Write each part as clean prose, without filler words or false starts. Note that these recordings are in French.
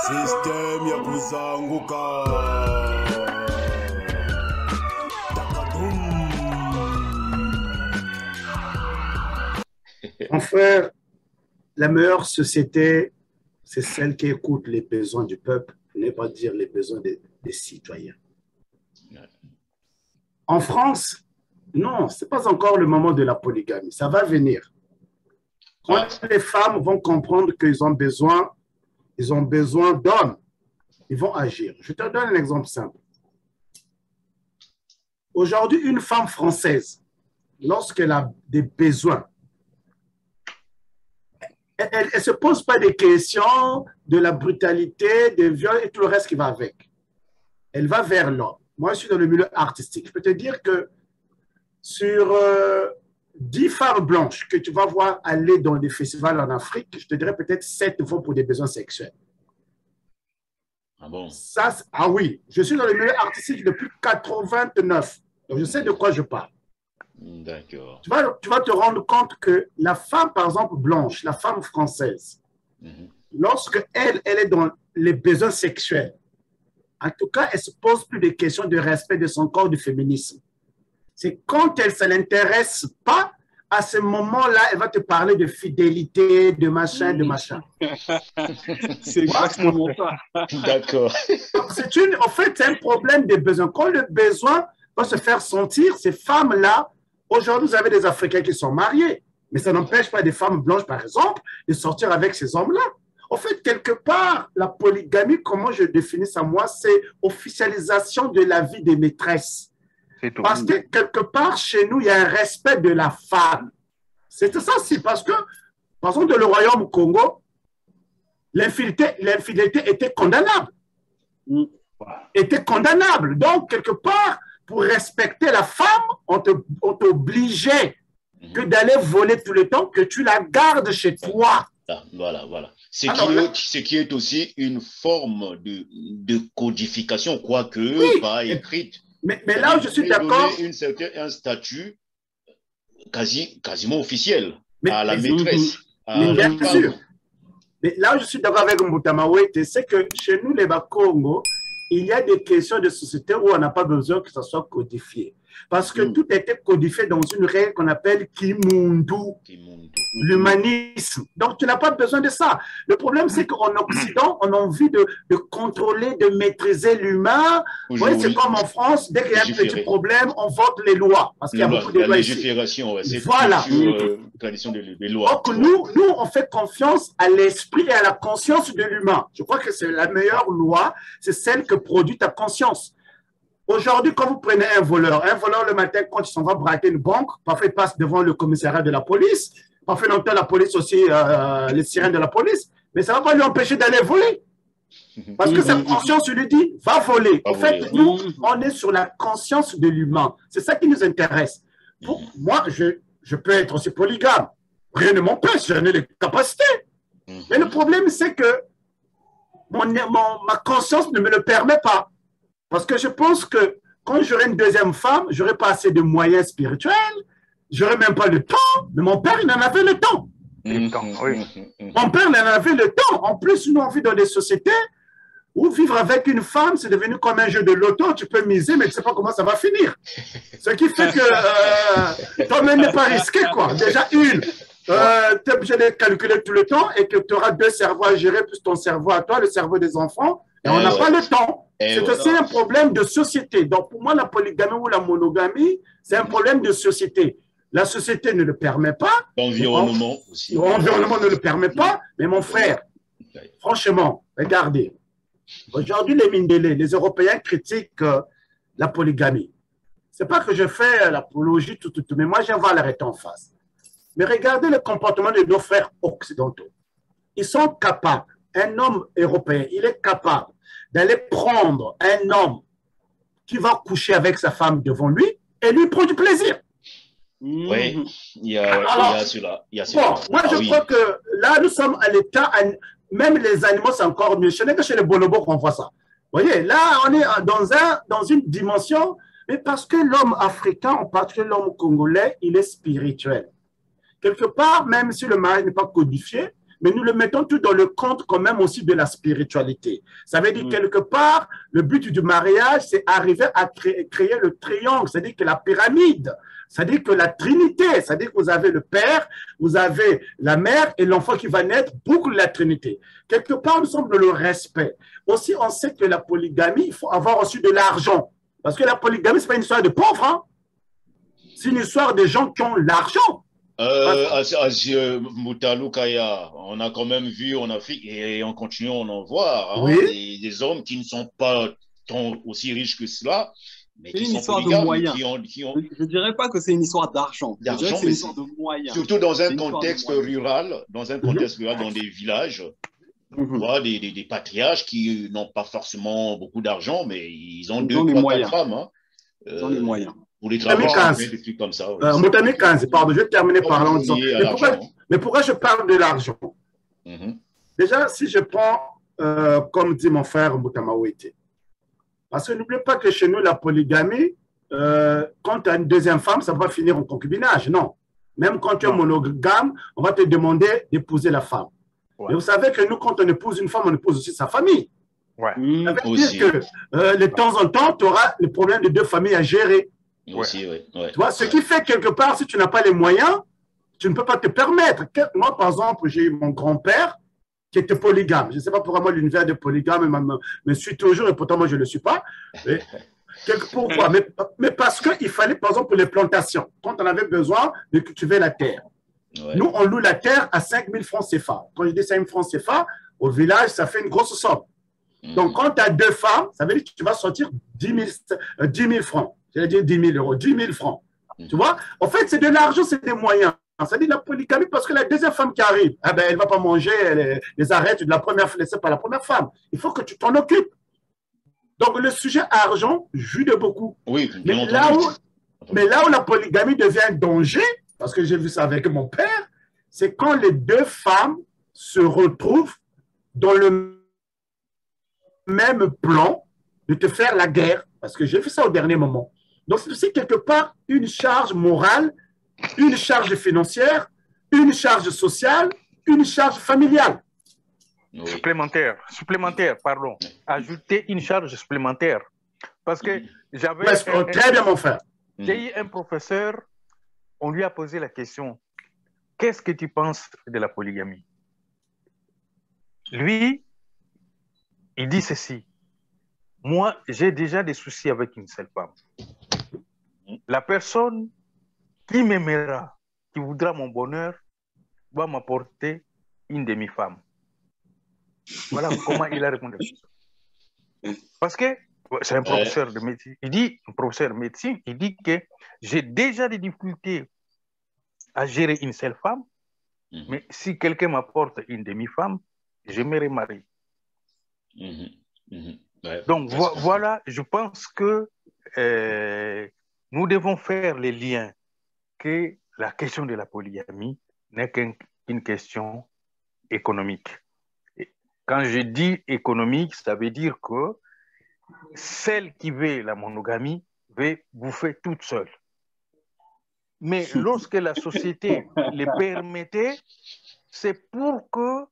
System ya kuzanguka. Mon frère, la meilleure société, c'est celle qui écoute les besoins du peuple, ne pas dire les besoins des citoyens. En France, non, ce n'est pas encore le moment de la polygamie, ça va venir. Quand les femmes vont comprendre qu'ils ont besoin d'hommes, ils vont agir. Je te donne un exemple simple. Aujourd'hui, une femme française, lorsqu'elle a des besoins, elle ne se pose pas des questions de la brutalité, des viols et tout le reste qui va avec. Elle va vers l'homme. Moi, je suis dans le milieu artistique. Je peux te dire que sur 10 femmes blanches que tu vas voir aller dans des festivals en Afrique, je te dirais peut-être 7 vont pour des besoins sexuels. Ah bon? Ça, ah oui, je suis dans le milieu artistique depuis 89. Donc, je sais de quoi je parle. D'accord. Tu vas te rendre compte que la femme, par exemple, blanche, la femme française, lorsque elle est dans les besoins sexuels, en tout cas, elle ne se pose plus de questions de respect de son corps, du féminisme. C'est quand elle ne l'intéresse pas, à ce moment-là, elle va te parler de fidélité, de machin, de machin. C'est exactement ça. D'accord. En fait, c'est un problème de besoin. Quand le besoin va se faire sentir, ces femmes-là, aujourd'hui, vous avez des Africains qui sont mariés, mais ça n'empêche pas des femmes blanches, par exemple, de sortir avec ces hommes-là. En fait, quelque part, la polygamie, comment je définis ça, moi, c'est officialisation de la vie des maîtresses. Parce que quelque part, chez nous, il y a un respect de la femme. C'est ça, c'est parce que, par exemple, dans le royaume Congo, l'infidélité était condamnable. Était condamnable. Donc, quelque part, pour respecter la femme, on t'obligeait que d'aller voler tout le temps, que tu la gardes chez toi. Ah, voilà. Ce qui est aussi une forme de codification, quoique pas écrite. Mais là où je suis d'accord. Un statut quasiment officiel à la maîtresse. Bien sûr. Mais là où je suis d'accord avec Mbutamawete, c'est que chez nous, les Bakongo, il y a des questions de société où on n'a pas besoin que ça soit codifié. Parce que tout a été codifié dans une règle qu'on appelle Kimundu, l'humanisme. Donc, tu n'as pas besoin de ça. Le problème, c'est qu'en Occident, on a envie de contrôler, de maîtriser l'humain. Oui, c'est comme en France, dès qu'il y a un petit problème, on vote les lois. Parce qu'il y a beaucoup de lois ici. Légifération, ouais, voilà. Tradition des lois. Donc, nous, on fait confiance à l'esprit et à la conscience de l'humain. Je crois que c'est la meilleure loi, c'est celle que produit ta conscience. Aujourd'hui, quand vous prenez un voleur le matin, quand il s'en va braquer une banque, parfois il passe devant le commissariat de la police, parfois il entend la police aussi, les sirènes de la police, mais ça ne va pas lui empêcher d'aller voler. Parce que sa conscience lui dit, va voler. En fait, nous, on est sur la conscience de l'humain. C'est ça qui nous intéresse. Moi, je peux être aussi polygame. Rien ne m'empêche, j'en ai les capacités. Mais le problème, c'est que ma conscience ne me le permet pas. Parce que je pense que quand j'aurai une deuxième femme, je n'aurai pas assez de moyens spirituels, je n'aurai même pas le temps, mais mon père, il en avait le temps. Mon père, il en avait le temps. En plus, nous, on vit dans des sociétés où vivre avec une femme, c'est devenu comme un jeu de loto, tu peux miser, mais tu ne sais pas comment ça va finir. Ce qui fait que toi-même n'est pas risqué, quoi. Déjà, tu es obligé de calculer tout le temps et que tu auras 2 cerveaux à gérer, plus ton cerveau à toi, le cerveau des enfants, et on n'a pas le temps. C'est aussi un problème de société. Donc, pour moi, la polygamie ou la monogamie, c'est un problème de société. La société ne le permet pas. L'environnement aussi. L'environnement ne le permet pas. Mais mon frère, franchement, regardez. Aujourd'hui, les Mindélé, les Européens critiquent la polygamie. Ce n'est pas que je fais l'apologie, mais moi, j'aime voir l'arrêter en face. Mais regardez le comportement de nos frères occidentaux. Ils sont capables, un homme européen, il est capable d'aller prendre un homme qui va coucher avec sa femme devant lui et lui prendre du plaisir. Oui, il y a cela. Bon, moi, je crois que là, nous sommes à l'état, même les animaux, c'est encore mieux. Ce n'est que chez les bonobos qu'on voit ça. Vous voyez, là, on est dans une dimension, mais parce que l'homme africain, en particulier l'homme congolais, il est spirituel. quelque part, même si le mariage n'est pas codifié, mais nous le mettons tout dans le compte quand même aussi de la spiritualité. Ça veut dire quelque part, le but du mariage, c'est arriver à créer le triangle, c'est-à-dire que la pyramide, c'est-à-dire que la Trinité, c'est-à-dire que vous avez le Père, vous avez la Mère et l'enfant qui va naître, boucle la Trinité. Quelque part, nous sommes dans le respect. Aussi, on sait que la polygamie, il faut avoir aussi de l'argent. Parce que la polygamie, ce n'est pas une histoire de pauvres, hein? C'est une histoire de gens qui ont l'argent. Moutalou Kaya, on a quand même vu en Afrique, et on continue à en voir, hein, oui. des hommes qui ne sont pas aussi riches que cela, mais qui sont polygames, de moyens. Qui ont... Je ne dirais pas que c'est une histoire d'argent. C'est une histoire de moyens. Surtout dans un contexte rural, dans des villages. On voit des patriarches qui n'ont pas forcément beaucoup d'argent, mais ils ont 2, 3, 4 femmes. Hein. Ils ont les moyens. Pour les travaux, des trucs comme ça. Moutami 15, pardon, je vais terminer par là. Mais pourquoi je parle de l'argent? Déjà, si je prends, comme dit mon frère Moutamaouete, parce que n'oubliez pas que chez nous, la polygamie, quand tu as une deuxième femme, ça va finir en concubinage. Non. Même quand tu es monogame, on va te demander d'épouser la femme. Et vous savez que nous, quand on épouse une femme, on épouse aussi sa famille. Ça veut dire que de temps en temps, tu auras le problème de 2 familles à gérer. Tu vois, ce qui fait quelque part, si tu n'as pas les moyens, tu ne peux pas te permettre. Moi, par exemple, j'ai eu mon grand-père qui était polygame. Je ne sais pas pourquoi moi, l'univers de polygame me suit toujours, et pourtant, moi, je ne le suis pas. Pourquoi? Mais parce qu'il fallait, par exemple, pour les plantations, quand on avait besoin de cultiver la terre. Nous, on loue la terre à 5 000 francs CFA. Quand je dis 5 000 francs CFA, au village, ça fait une grosse somme. Donc, quand tu as 2 femmes, ça veut dire que tu vas sortir 10 000 francs. J'allais dire 10 000 euros, 10 000 francs. Tu vois? En fait, c'est de l'argent, c'est des moyens. Ça dit la polygamie parce que la deuxième femme qui arrive, elle ne va pas manger les arêtes de la première femme, c'est pas la première femme. Il faut que tu t'en occupes. Donc, le sujet argent joue de beaucoup. Mais là où la polygamie devient un danger, parce que j'ai vu ça avec mon père, c'est quand les 2 femmes se retrouvent dans le même plan de te faire la guerre. Parce que j'ai vu ça au dernier moment. Donc, c'est aussi quelque part une charge morale, une charge financière, une charge sociale, une charge familiale. Supplémentaire, pardon. Ajouter une charge supplémentaire. Parce que j'avais... Très bien, mon frère. J'ai eu un professeur, on lui a posé la question, qu'est-ce que tu penses de la polygamie? Lui, il dit ceci. Moi, j'ai déjà des soucis avec une seule femme. La personne qui m'aimera, qui voudra mon bonheur, va m'apporter une demi-femme. Voilà comment il a répondu. Parce que c'est un professeur de médecine. Il dit, un professeur de médecine, il dit que j'ai déjà des difficultés à gérer une seule femme, mais si quelqu'un m'apporte une demi-femme, je me remarie. Donc voilà, je pense que nous devons faire les liens que la question de la polygamie n'est qu'une question économique. Et quand je dis économique, ça veut dire que celle qui veut la monogamie veut bouffer toute seule. Mais lorsque la société le permettait, c'est pour que,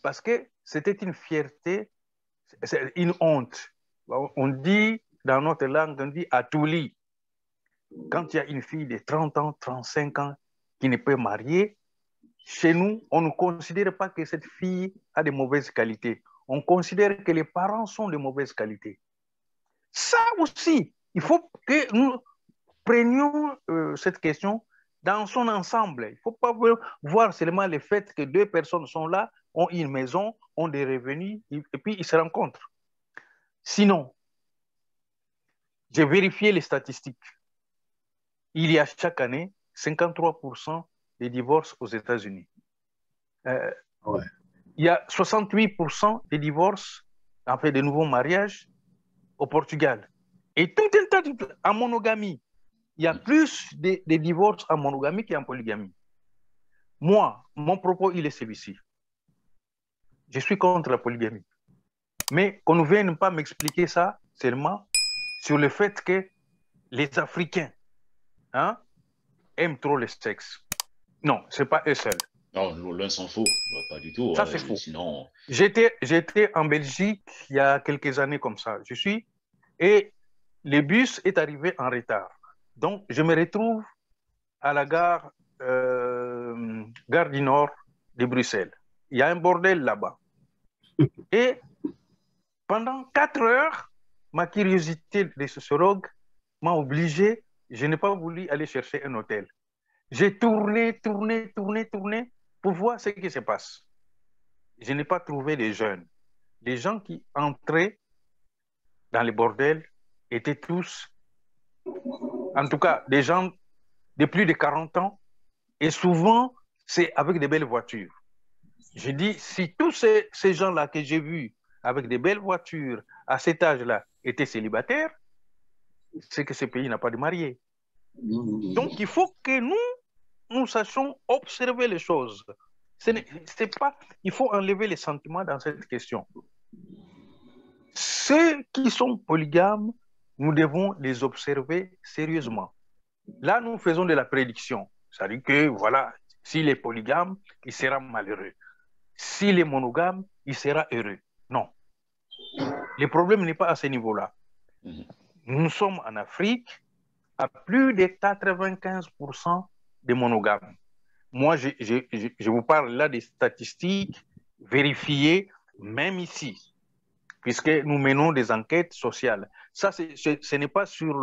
parce que c'était une fierté, c'est une honte. On dit, dans notre langue, on dit atouli. Quand il y a une fille de 30 ans, 35 ans qui ne peut marier, chez nous, on ne considère pas que cette fille a de mauvaises qualités. On considère que les parents sont de mauvaise qualité. Ça aussi, il faut que nous prenions cette question dans son ensemble. Il ne faut pas voir seulement le fait que 2 personnes sont là, ont une maison, ont des revenus, et puis ils se rencontrent. Sinon, j'ai vérifié les statistiques. Il y a chaque année 53% des divorces aux États-Unis. Il y a 68% des divorces, en fait, de nouveaux mariages au Portugal. Et tout un tas en monogamie. Il y a plus de divorces en monogamie qu'en polygamie. Moi, mon propos, il est celui-ci. Je suis contre la polygamie. Mais qu'on ne vienne pas m'expliquer ça seulement sur le fait que les Africains aiment trop le sexe. Non, ce n'est pas eux seuls. Non, l'un s'en fout, pas du tout. Ça, c'est faux. Sinon... J'étais en Belgique il y a quelques années comme ça. Et le bus est arrivé en retard. Donc, je me retrouve à la gare du Nord de Bruxelles. Il y a un bordel là-bas. Et pendant 4 heures, ma curiosité de sociologue m'a obligé, je n'ai pas voulu aller chercher un hôtel. J'ai tourné pour voir ce qui se passe. Je n'ai pas trouvé des jeunes. Les gens qui entraient dans les bordels étaient tous, en tout cas, des gens de plus de 40 ans, et souvent, c'est avec des belles voitures. Je dis, si tous ces gens-là que j'ai vus avec des belles voitures à cet âge-là étaient célibataires, c'est que ce pays n'a pas de mariés. Donc, il faut que nous sachions observer les choses. C'est pas, il faut enlever les sentiments dans cette question. Ceux qui sont polygames, nous devons les observer sérieusement. Là, nous faisons de la prédiction. C'est-à-dire que, voilà, s'il est polygame, il sera malheureux. S'il est monogame, il sera heureux. Non. Le problème n'est pas à ce niveau-là. Nous sommes en Afrique à plus de 95% de monogames. Moi, je vous parle là des statistiques vérifiées, même ici, puisque nous menons des enquêtes sociales. Ça, ce n'est pas sur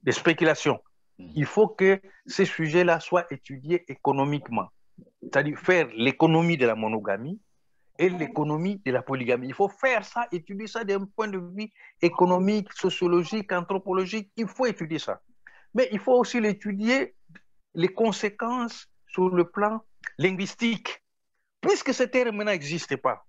des spéculations. Il faut que ces sujets-là soient étudiés économiquement, c'est-à-dire faire l'économie de la monogamie et l'économie de la polygamie. Il faut faire ça, étudier ça d'un point de vue économique, sociologique, anthropologique. Il faut étudier ça. Mais il faut aussi l'étudier, les conséquences sur le plan linguistique, puisque ce terme n'existe pas.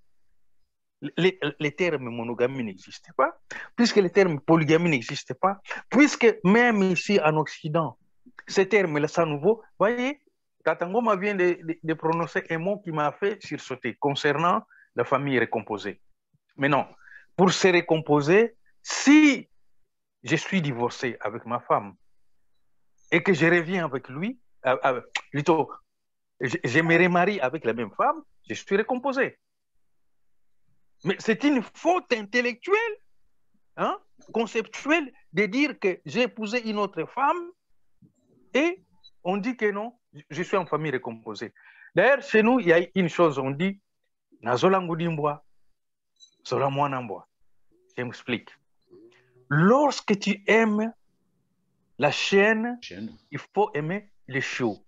Les termes monogamie n'existent pas, puisque les termes polygamie n'existent pas, puisque même ici en Occident, ces termes-là sont nouveaux. Vous voyez, Katangoma vient de prononcer un mot qui m'a fait sursauter concernant la famille recomposée. Mais non, pour se recomposer, si je suis divorcé avec ma femme et que je reviens avec lui, plutôt, je me remarie avec la même femme, je suis recomposé. Mais c'est une faute intellectuelle, conceptuelle, de dire que j'ai épousé une autre femme et on dit que non, je suis en famille recomposée. D'ailleurs, chez nous, il y a une chose, on dit Nazolangudimbwa, Zolamwanambwa. Je m'explique. Lorsque tu aimes la chienne, il faut aimer le chiot.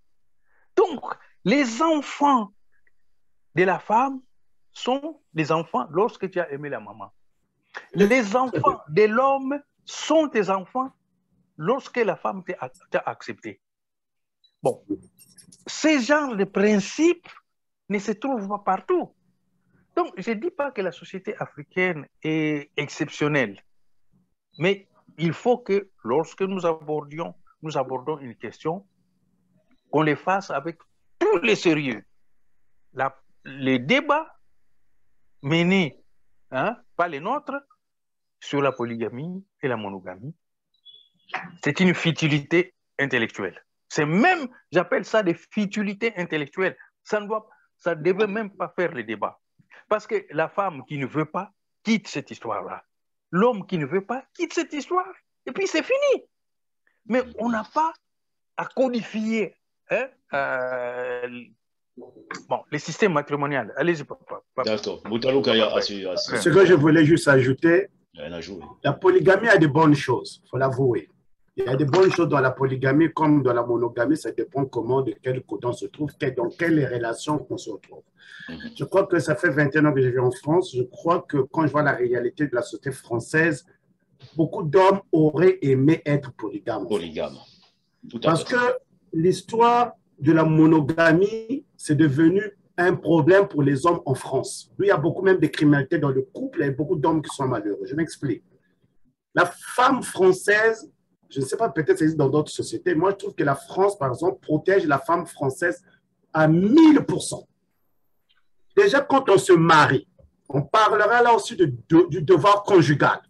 Donc, les enfants de la femme sont les enfants lorsque tu as aimé la maman. Les enfants de l'homme sont tes enfants lorsque la femme t'a accepté. Bon, ces genres de principes ne se trouvent pas partout. Donc, je ne dis pas que la société africaine est exceptionnelle, mais il faut que lorsque nous abordons une question, qu'on les fasse avec tous les sérieux. Les débats menés, pas les nôtres, sur la polygamie et la monogamie, c'est une futilité intellectuelle. C'est même, j'appelle ça des futilités intellectuelles. Ça ne devait même pas faire le débat. Parce que la femme qui ne veut pas quitte cette histoire-là. L'homme qui ne veut pas quitte cette histoire. Et puis c'est fini. Mais on n'a pas à codifier les systèmes matrimoniaux. Allez-y, papa. D'accord. Ce que je voulais juste ajouter, la polygamie a de bonnes choses, il faut l'avouer. Il y a de bonnes choses dans la polygamie comme dans la monogamie, ça dépend comment, de quel côté on se trouve, dans quelle relation on se retrouve. Je crois que ça fait 21 ans que je vis en France. Je crois que quand je vois la réalité de la société française, beaucoup d'hommes auraient aimé être polygames. Parce que l'histoire de la monogamie, c'est devenu un problème pour les hommes en France. Il y a beaucoup même de criminalité dans le couple, il y a beaucoup d'hommes qui sont malheureux. Je m'explique. La femme française, je ne sais pas, peut-être ça existe dans d'autres sociétés, moi je trouve que la France, par exemple, protège la femme française à 1000%. Déjà, quand on se marie, on parlera là aussi du devoir conjugal.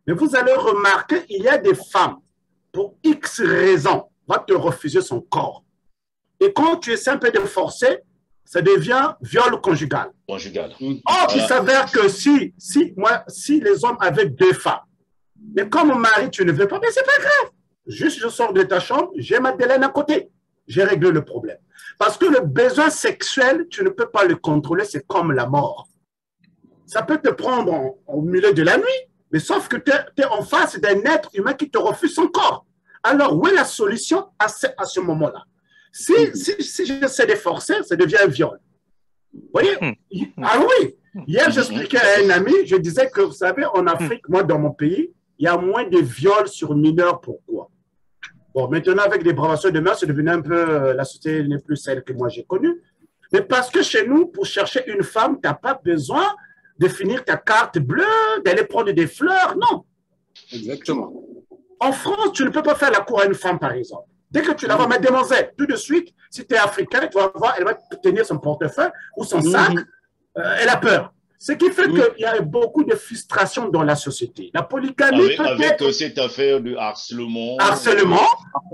Mais vous allez remarquer, il y a des femmes, pour X raisons, va te refuser son corps. Et quand tu essaies un peu de forcer, ça devient viol conjugal. Conjugal. Or, il s'avère que si les hommes avaient 2 femmes, mais comme mon mari, tu ne veux pas, mais c'est pas grave. Juste, je sors de ta chambre, j'ai Madeleine à côté. J'ai réglé le problème. Parce que le besoin sexuel, tu ne peux pas le contrôler, c'est comme la mort. Ça peut te prendre au milieu de la nuit, mais sauf que tu es en face d'un être humain qui te refuse son corps. Alors, où est la solution à ce moment-là? Si j'essaie de forcer, ça devient un viol. Vous voyez? Ah oui! Hier, j'expliquais à un ami, je disais que, vous savez, en Afrique, moi, dans mon pays, il y a moins de viols sur mineurs. Pourquoi? Bon, maintenant, avec les bravations de mœurs, c'est devenu un peu, la société n'est plus celle que moi j'ai connue. Mais parce que chez nous, pour chercher une femme, tu n'as pas besoin de finir ta carte bleue, d'aller prendre des fleurs, non. Exactement. En France, tu ne peux pas faire la cour à une femme, par exemple. Dès que tu la vois, mademoiselle, tout de suite, si tu es africain, tu vas voir, elle va tenir son portefeuille ou son sac, elle a peur. Ce qui fait qu'il y a beaucoup de frustration dans la société. La polygamie avec cette affaire de harcèlement.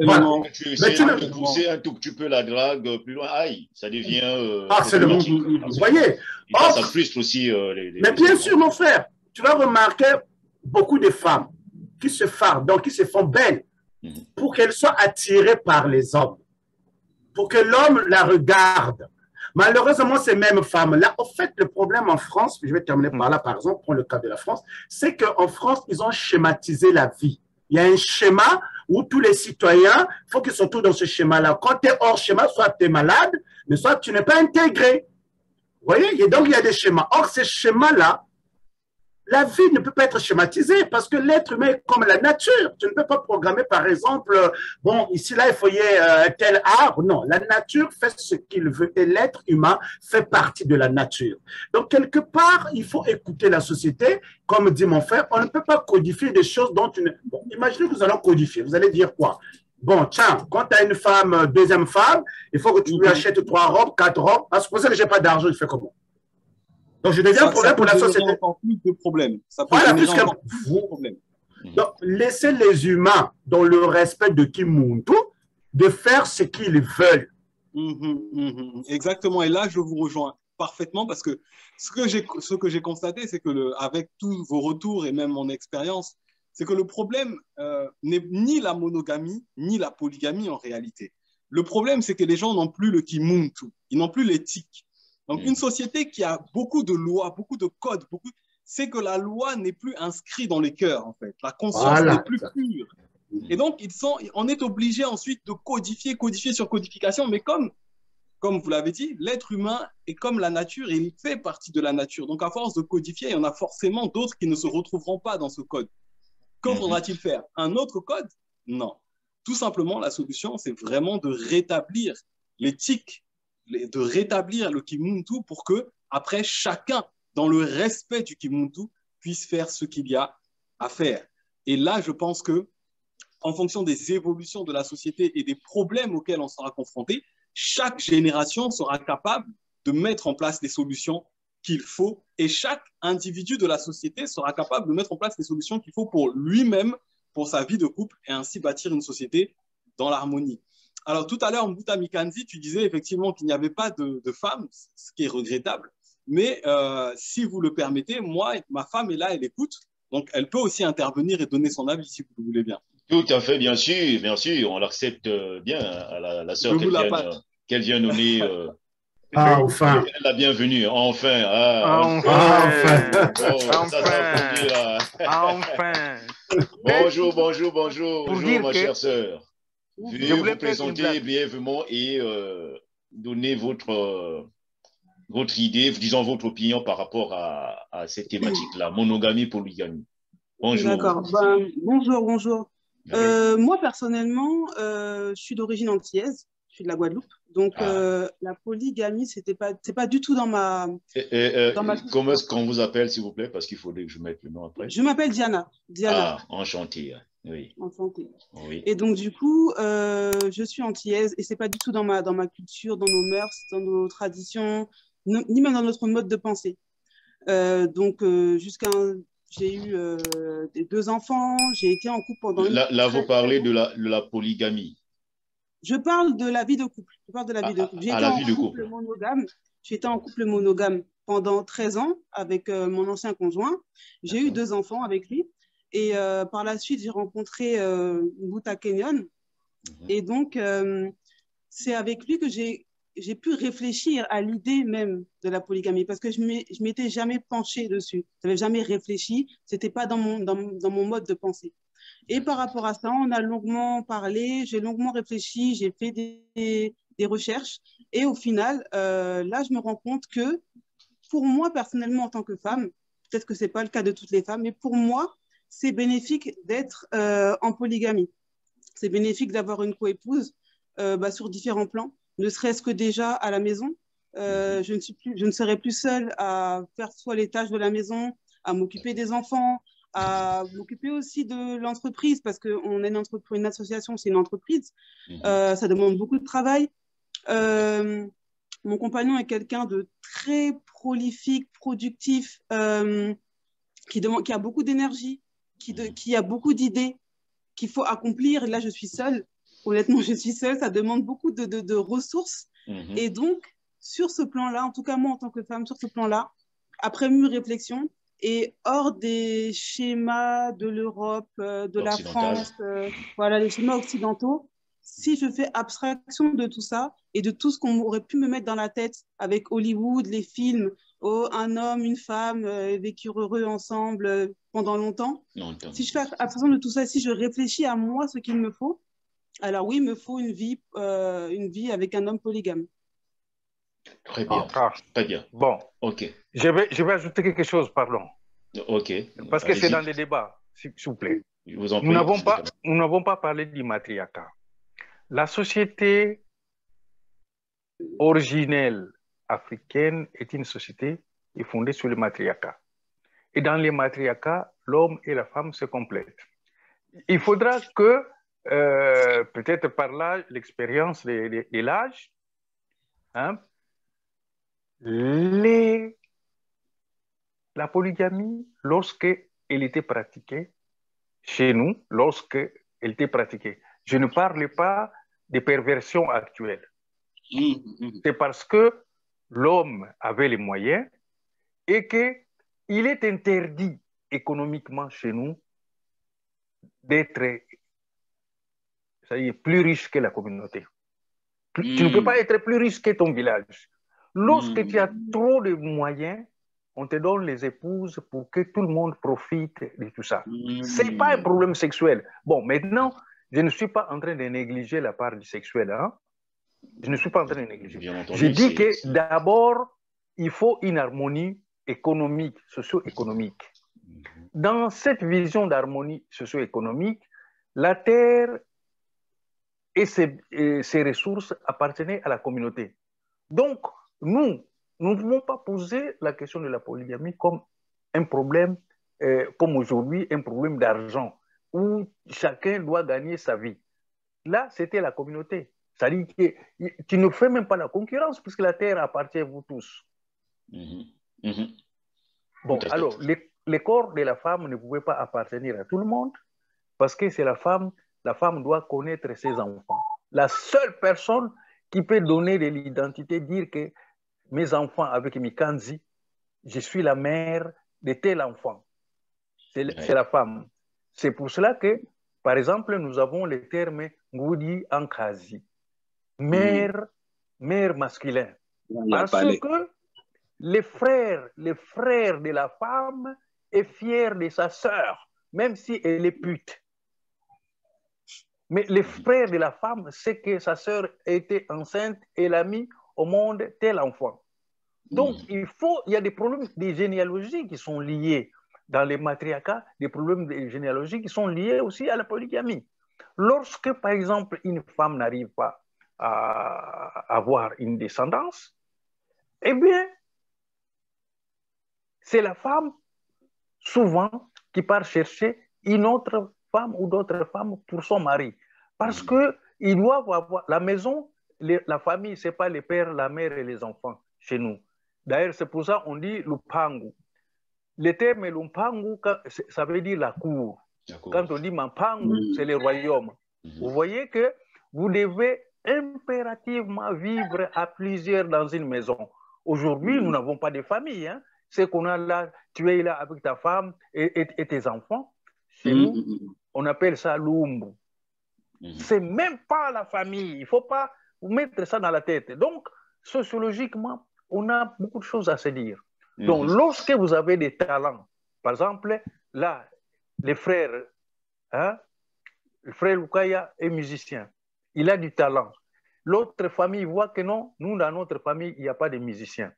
Voilà. Tu essaies de te pousser un tout petit peu la drague plus loin. Aïe, ça devient harcèlement. Vous voyez? Ça frustre aussi mais bien sûr, mon frère, tu vas remarquer beaucoup de femmes qui se fardent, donc qui se font belles, pour qu'elles soient attirées par les hommes, pour que l'homme la regarde. Malheureusement, ces mêmes femmes-là, en fait, le problème en France, je vais terminer par là, par exemple, pour le cas de la France, c'est qu'en France, ils ont schématisé la vie. Il y a un schéma où tous les citoyens, il faut qu'ils soient tous dans ce schéma-là. Quand tu es hors schéma, soit tu es malade, mais soit tu n'es pas intégré. Vous voyez? Et donc, il y a des schémas. Or, ces schémas-là, la vie ne peut pas être schématisée parce que l'être humain est comme la nature. Tu ne peux pas programmer, par exemple, bon, ici, là, il faut y ait tel arbre. Non, la nature fait ce qu'il veut et l'être humain fait partie de la nature. Donc, quelque part, il faut écouter la société. Comme dit mon frère, on ne peut pas codifier des choses dont tu ne... Bon, imaginez que nous allons codifier. Vous allez dire quoi? Bon, tiens, quand tu as une femme, deuxième femme, il faut que tu lui achètes 3 robes, 4 robes. À supposer que je n'ai pas d'argent, il fait comment? Donc, je deviens un problème pour la société. Encore plus de problèmes. Ça peut voilà, plus de problèmes. Donc, laissez les humains, dans le respect de Kimuntu, de faire ce qu'ils veulent. Exactement. Et là, je vous rejoins parfaitement parce que ce que j'ai constaté, c'est que avec tous vos retours et même mon expérience, c'est que le problème n'est ni la monogamie, ni la polygamie en réalité. Le problème, c'est que les gens n'ont plus le Kimuntu, ils n'ont plus l'éthique. Donc, une société qui a beaucoup de lois, beaucoup de codes, c'est que la loi n'est plus inscrite dans les cœurs, en fait. La conscience n'est plus pure. Et donc, on est obligé ensuite de codifier sur codification. Mais comme vous l'avez dit, l'être humain est comme la nature et il fait partie de la nature. Donc, à force de codifier, il y en a forcément d'autres qui ne se retrouveront pas dans ce code. Que faudra-t-il faire? Un autre code? Non. Tout simplement, la solution, c'est vraiment de rétablir l'éthique, de rétablir le Kimuntu pour que, après, chacun, dans le respect du Kimuntu, puisse faire ce qu'il y a à faire. Et là, je pense que, en fonction des évolutions de la société et des problèmes auxquels on sera confronté, chaque génération sera capable de mettre en place les solutions qu'il faut et chaque individu de la société sera capable de mettre en place les solutions qu'il faut pour lui-même, pour sa vie de couple et ainsi bâtir une société dans l'harmonie. Alors, tout à l'heure, Mbuta Mikanzi, tu disais effectivement qu'il n'y avait pas de femmes, ce qui est regrettable. Mais si vous le permettez, moi, ma femme est là, elle écoute. Donc, elle peut aussi intervenir et donner son avis si vous le voulez bien. Tout à fait, bien sûr. On l'accepte bien à la sœur qu'elle vient nommer. Enfin. La bienvenue, enfin. Enfin. Bonjour, ma chère sœur. Veuillez vous présenter brièvement et donner votre idée, disons votre opinion par rapport à cette thématique-là, monogamie, polygamie. Bonjour. D'accord. Bonjour. Moi, personnellement, je suis d'origine antillaise, je suis de la Guadeloupe. Donc, la polygamie, c'est pas du tout dans ma... Comment est-ce qu'on vous appelle, s'il vous plaît? Parce qu'il faudrait que je mette le nom après. Je m'appelle Diana. Ah, enchantée. Oui. Enchantée. Oui. Et donc, du coup, je suis antillaise et c'est pas du tout dans ma culture, dans nos mœurs, dans nos traditions, ni même dans notre mode de pensée. Donc, j'ai eu 2 enfants, j'ai été en couple pendant... Là, vous parlez de la polygamie. Je parle de la vie de couple. Je parle de la vie de couple. J'étais en couple monogame. J'étais en couple monogame pendant 13 ans avec mon ancien conjoint. J'ai eu 2 enfants avec lui. Et par la suite, j'ai rencontré Mbuta Kenyon. Et donc, c'est avec lui que j'ai pu réfléchir à l'idée même de la polygamie parce que je ne m'étais jamais penchée dessus. Je n'avais jamais réfléchi. Ce n'était pas dans mon mode de pensée. Et par rapport à ça, on a longuement parlé, j'ai longuement réfléchi, j'ai fait des recherches. Et au final, là, je me rends compte que pour moi, personnellement, en tant que femme, peut-être que ce n'est pas le cas de toutes les femmes, mais pour moi, c'est bénéfique d'être en polygamie. C'est bénéfique d'avoir une coépouse sur différents plans, ne serait-ce que déjà à la maison. Je ne serai plus seule à faire soit les tâches de la maison, à m'occuper des enfants, à m'occuper aussi de l'entreprise, parce qu'on est une association, c'est une entreprise. Ça demande beaucoup de travail. Mon compagnon est quelqu'un de très prolifique, productif, qui a beaucoup d'énergie, qui a beaucoup d'idées qu'il faut accomplir. Et là, je suis seule. Honnêtement, je suis seule. Ça demande beaucoup de ressources. Et donc, sur ce plan-là, en tout cas moi, en tant que femme, sur ce plan-là, après mûre réflexion, et hors des schémas de l'Europe, de la France, voilà, les schémas occidentaux, si je fais abstraction de tout ça et de tout ce qu'on aurait pu me mettre dans la tête avec Hollywood, les films, oh, un homme, une femme vécurent heureux ensemble pendant longtemps. Si je fais abstraction de tout ça, si je réfléchis à moi ce qu'il me faut, alors oui, il me faut une vie avec un homme polygame. Très bien. Très bien. Bon. OK. Je vais ajouter quelque chose, pardon. OK. Parce que c'est dans les débats, s'il vous plaît. Je vous en prie. Nous n'avons pas parlé du matriarcat. La société originelle africaine est une société qui est fondée sur le matriarcat. Et dans les matriarcats, l'homme et la femme se complètent. Il faudra que, peut-être par là, l'expérience de l'âge, hein, la polygamie, lorsqu'elle était pratiquée chez nous, lorsqu'elle était pratiquée, je ne parle pas des perversions actuelles. C'est parce que l'homme avait les moyens et qu'il est interdit économiquement chez nous d'être plus riche que la communauté. Tu ne peux pas être plus riche que ton village. Lorsque tu as trop de moyens, on te donne les épouses pour que tout le monde profite de tout ça. Ce n'est pas un problème sexuel. Bon, maintenant, je ne suis pas en train de négliger la part du sexuel. Hein? Je ne suis pas en train de négliger. Je dis que d'abord, il faut une harmonie économique, socio-économique. Dans cette vision d'harmonie socio-économique, la terre et ses ressources appartenaient à la communauté. Donc, nous ne pouvons pas poser la question de la polygamie comme un problème, comme aujourd'hui, un problème d'argent, où chacun doit gagner sa vie. Là, c'était la communauté. C'est-à-dire que tu ne fais même pas la concurrence, puisque la terre appartient à vous tous. Bon, alors, le corps de la femme ne pouvait pas appartenir à tout le monde, parce que c'est la femme doit connaître ses enfants. La seule personne qui peut donner de l'identité, dire que mes enfants avec Mikanzi, je suis la mère de tel enfant. C'est la femme. C'est pour cela que, par exemple, nous avons le terme Ngoudi Ankazi, mère masculin. Parce que le frère de la femme est fier de sa sœur, même si elle est pute. Mais le frère de la femme sait que sa sœur était enceinte et elle a mis au monde tel enfant. Donc, il y a des problèmes de généalogie qui sont liés dans les matriarcats, des problèmes de généalogie qui sont liés aussi à la polygamie. Lorsque, par exemple, une femme n'arrive pas à avoir une descendance, eh bien, c'est la femme, souvent, qui part chercher une autre femme ou d'autres femmes pour son mari. Parce qu'ils doivent avoir la maison, la famille, ce n'est pas le père, la mère et les enfants chez nous. D'ailleurs, c'est pour ça qu'on dit Lupangu. Le terme Lupangu, ça veut dire la cour. Quand on dit Mampangu, c'est le royaume. Vous voyez que vous devez impérativement vivre à plusieurs dans une maison. Aujourd'hui, nous n'avons pas de famille. Hein. C'est qu'on a là, tu es là avec ta femme et tes enfants. Chez nous, on appelle ça l'oumbu. C'est même pas la famille. Il ne faut pas vous mettre ça dans la tête. Donc, sociologiquement, on a beaucoup de choses à se dire. Donc, lorsque vous avez des talents, par exemple, là, les frères, hein, le frère Lukaya est musicien. Il a du talent. L'autre famille voit que non, nous, dans notre famille, il n'y a pas de musiciens.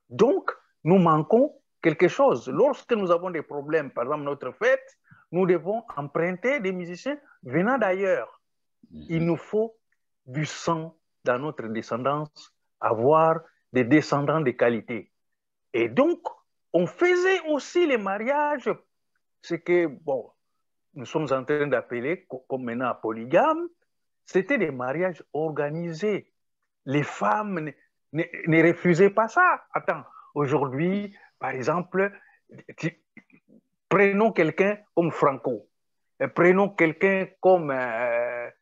Donc, nous manquons quelque chose. Lorsque nous avons des problèmes, par exemple, notre fête, nous devons emprunter des musiciens venant d'ailleurs. Il nous faut du sang dans notre descendance, avoir des descendants de qualité. Et donc, on faisait aussi les mariages, ce que, bon, nous sommes en train d'appeler, comme maintenant, polygame, c'était des mariages organisés. Les femmes ne refusaient pas ça. Attends, aujourd'hui, par exemple, prenons quelqu'un comme Franco, prenons quelqu'un comme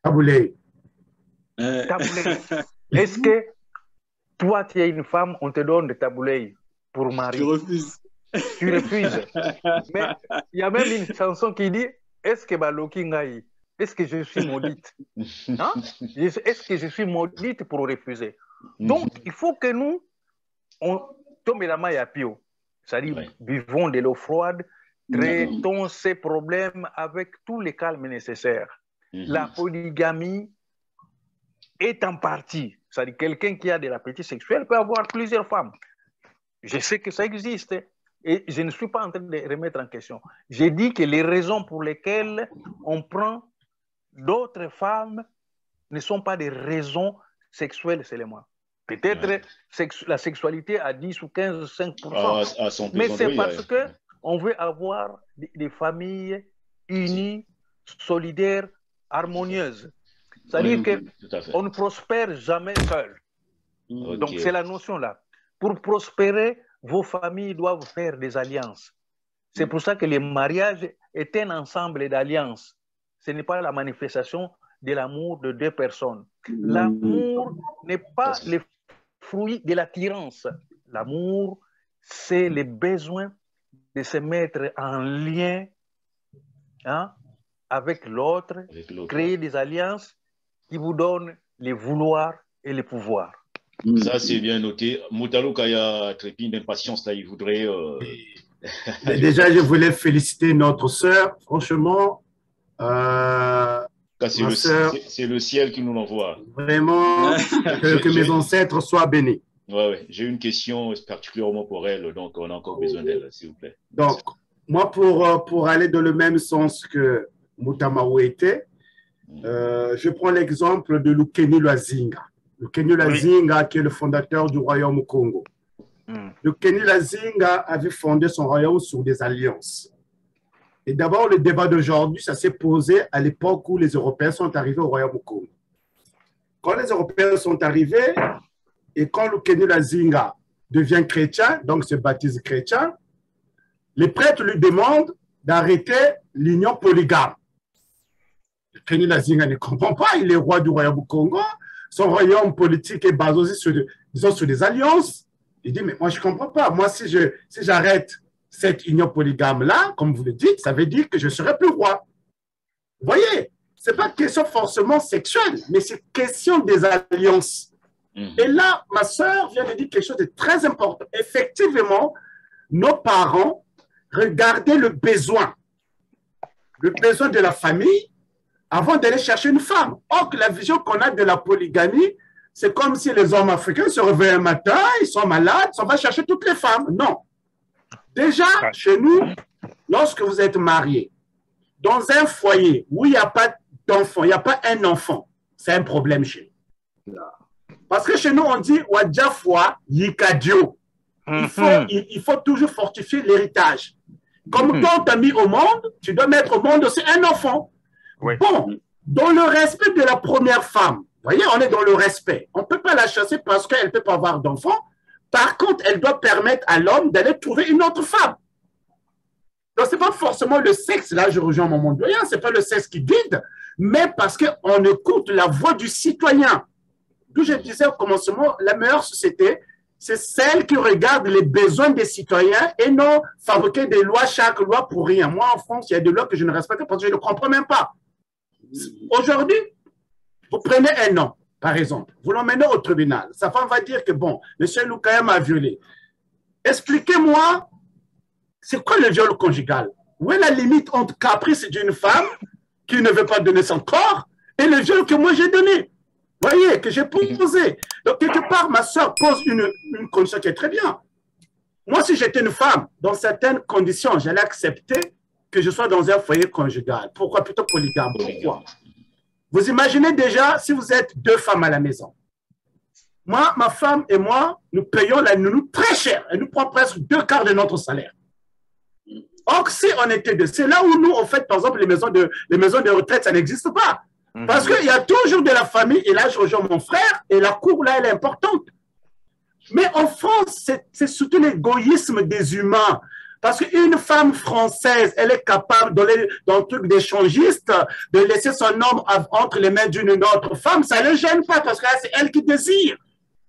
Taboulé. Est-ce que toi, tu es une femme, on te donne de Taboulé pour marier? Je refuse. Tu refuses. Mais il y a même une chanson qui dit est-ce que Baloki Ngaï, est-ce que je suis maudite? Hein? Est-ce que je suis maudite pour refuser? Donc, il faut que nous, on tombe la main à pio. C'est-à-dire, vivons de l'eau froide, traitons ces problèmes avec tous les calmes nécessaires. La polygamie est en partie. C'est-à-dire, quelqu'un qui a de l'appétit sexuel peut avoir plusieurs femmes. Je sais que ça existe. Et je ne suis pas en train de remettre en question. J'ai dit que les raisons pour lesquelles on prend d'autres femmes ne sont pas des raisons sexuelles seulement. Peut-être la sexualité à 10 ou 15 ou 5%. Mais c'est parce qu'on veut avoir des familles unies, solidaires, harmonieuses. C'est-à-dire qu'on ne prospère jamais seul. Donc c'est la notion là. Pour prospérer, vos familles doivent faire des alliances. C'est pour ça que le mariage est un ensemble d'alliances. Ce n'est pas la manifestation de l'amour de deux personnes. L'amour n'est pas le fruit de l'attirance. L'amour, c'est le besoin de se mettre en lien avec l'autre, créer des alliances qui vous donnent le vouloir et le pouvoir. Ça, c'est bien noté. Moutalo Kaya trépine d'impatience, là, il voudrait... Déjà, je voulais féliciter notre sœur. Franchement, c'est le ciel qui nous l'envoie. Vraiment, que mes ancêtres soient bénis. Ouais. J'ai une question particulièrement pour elle, donc on a encore besoin d'elle, s'il vous plaît. Donc, moi, pour aller dans le même sens que Moutamaou était, je prends l'exemple de Lukeni Lwazinga. Lukeni Lwazinga, qui est le fondateur du royaume Congo. Lukeni Lwazinga avait fondé son royaume sur des alliances. Et d'abord, le débat d'aujourd'hui, ça s'est posé à l'époque où les Européens sont arrivés au royaume Congo. Quand les Européens sont arrivés, et quand Lukeni Lwazinga devient chrétien, donc se baptise chrétien, les prêtres lui demandent d'arrêter l'union polygame. Lukeni Lwazinga ne comprend pas, il est roi du royaume Congo, son royaume politique est basé aussi sur des alliances. Il dit, mais moi je ne comprends pas, moi si j'arrête cette union polygame-là, comme vous le dites, ça veut dire que je ne serai plus roi. Vous voyez, ce n'est pas question forcément sexuelle, mais c'est question des alliances. Et là, ma sœur vient de dire quelque chose de très important. Effectivement, nos parents regardaient le besoin de la famille avant d'aller chercher une femme. Or, la vision qu'on a de la polygamie, c'est comme si les hommes africains se réveillent un matin, ils sont malades, on va chercher toutes les femmes. Non. Déjà, chez nous, lorsque vous êtes marié, dans un foyer où il n'y a pas d'enfant, il n'y a pas un enfant, c'est un problème chez nous. Parce que chez nous, on dit « Wadjafwa yikadio ». Il faut toujours fortifier l'héritage. Comme quand tu as mis au monde, tu dois mettre au monde aussi un enfant. Bon, dans le respect de la première femme, vous voyez, on est dans le respect. On ne peut pas la chasser parce qu'elle ne peut pas avoir d'enfant. Par contre, elle doit permettre à l'homme d'aller trouver une autre femme. Donc, ce n'est pas forcément le sexe, là je rejoins mon doyen, ce n'est pas le sexe qui guide, mais parce qu'on écoute la voix du citoyen. D'où je disais au commencement, la meilleure société, c'est celle qui regarde les besoins des citoyens et non fabriquer des lois, chaque loi pour rien. Moi, en France, il y a des lois que je ne respecte pas parce que je ne comprends même pas. Aujourd'hui, vous prenez un homme, par exemple, vous l'emmenez au tribunal. Sa femme va dire que, bon, M. Loukaïa m'a violé. Expliquez-moi, c'est quoi le viol conjugal? Où est la limite entre caprice d'une femme qui ne veut pas donner son corps et le viol que moi j'ai donné? Vous voyez, que j'ai posé. Donc, quelque part, ma soeur pose une condition qui est très bien. Moi, si j'étais une femme, dans certaines conditions, j'allais accepter que je sois dans un foyer conjugal. Pourquoi plutôt polygame? Pourquoi? Vous imaginez déjà, si vous êtes deux femmes à la maison. Moi, ma femme et moi, nous payons la nounou très cher. Elle nous prend presque 2/4 de notre salaire. Or, si on était deux, c'est là où nous, en fait, par exemple, les maisons de retraite, ça n'existe pas. Parce qu'il y a toujours de la famille, et là je rejoins mon frère, et la cour là elle est importante. Mais en France, c'est surtout l'égoïsme des humains. Parce qu'une femme française, elle est capable, dans le truc d'échangiste, de laisser son homme entre les mains d'une autre femme, ça ne le gêne pas, parce que là c'est elle qui désire.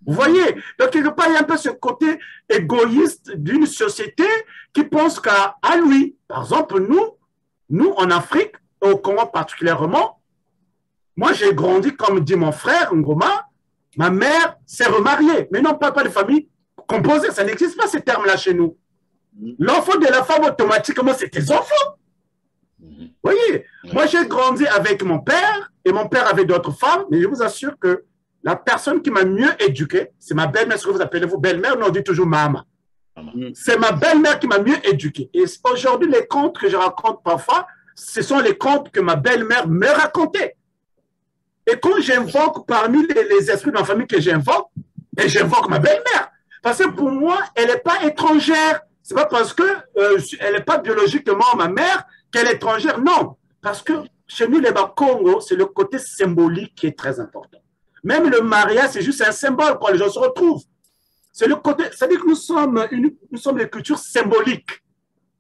Vous voyez? Donc quelque part, il y a un peu ce côté égoïste d'une société qui pense qu'à lui. Par exemple, nous en Afrique, au Congo particulièrement, moi, j'ai grandi, comme dit mon frère, Ngoma, ma mère s'est remariée. Mais non, pas de famille composée. Ça n'existe pas, ces termes-là chez nous. L'enfant de la femme, automatiquement, c'est tes enfants. Vous voyez, moi, j'ai grandi avec mon père, et mon père avait d'autres femmes, mais je vous assure que la personne qui m'a mieux éduqué, c'est ma belle-mère, ce que vous appelez vous belle-mère, on dit toujours maman. C'est ma belle-mère qui m'a mieux éduqué. Et aujourd'hui, les contes que je raconte parfois, ce sont les contes que ma belle-mère me racontait. Et quand j'invoque parmi les esprits de ma famille que j'invoque, et j'invoque ma belle-mère. Parce que pour moi, elle n'est pas étrangère. Ce n'est pas parce qu'elle n'est pas biologiquement ma mère qu'elle est étrangère. Non. Parce que chez nous, les Bakongo, c'est le côté symbolique qui est très important. Même le mariage, c'est juste un symbole quand les gens se retrouvent. C'est le côté, c'est-à-dire que nous sommes des cultures symboliques.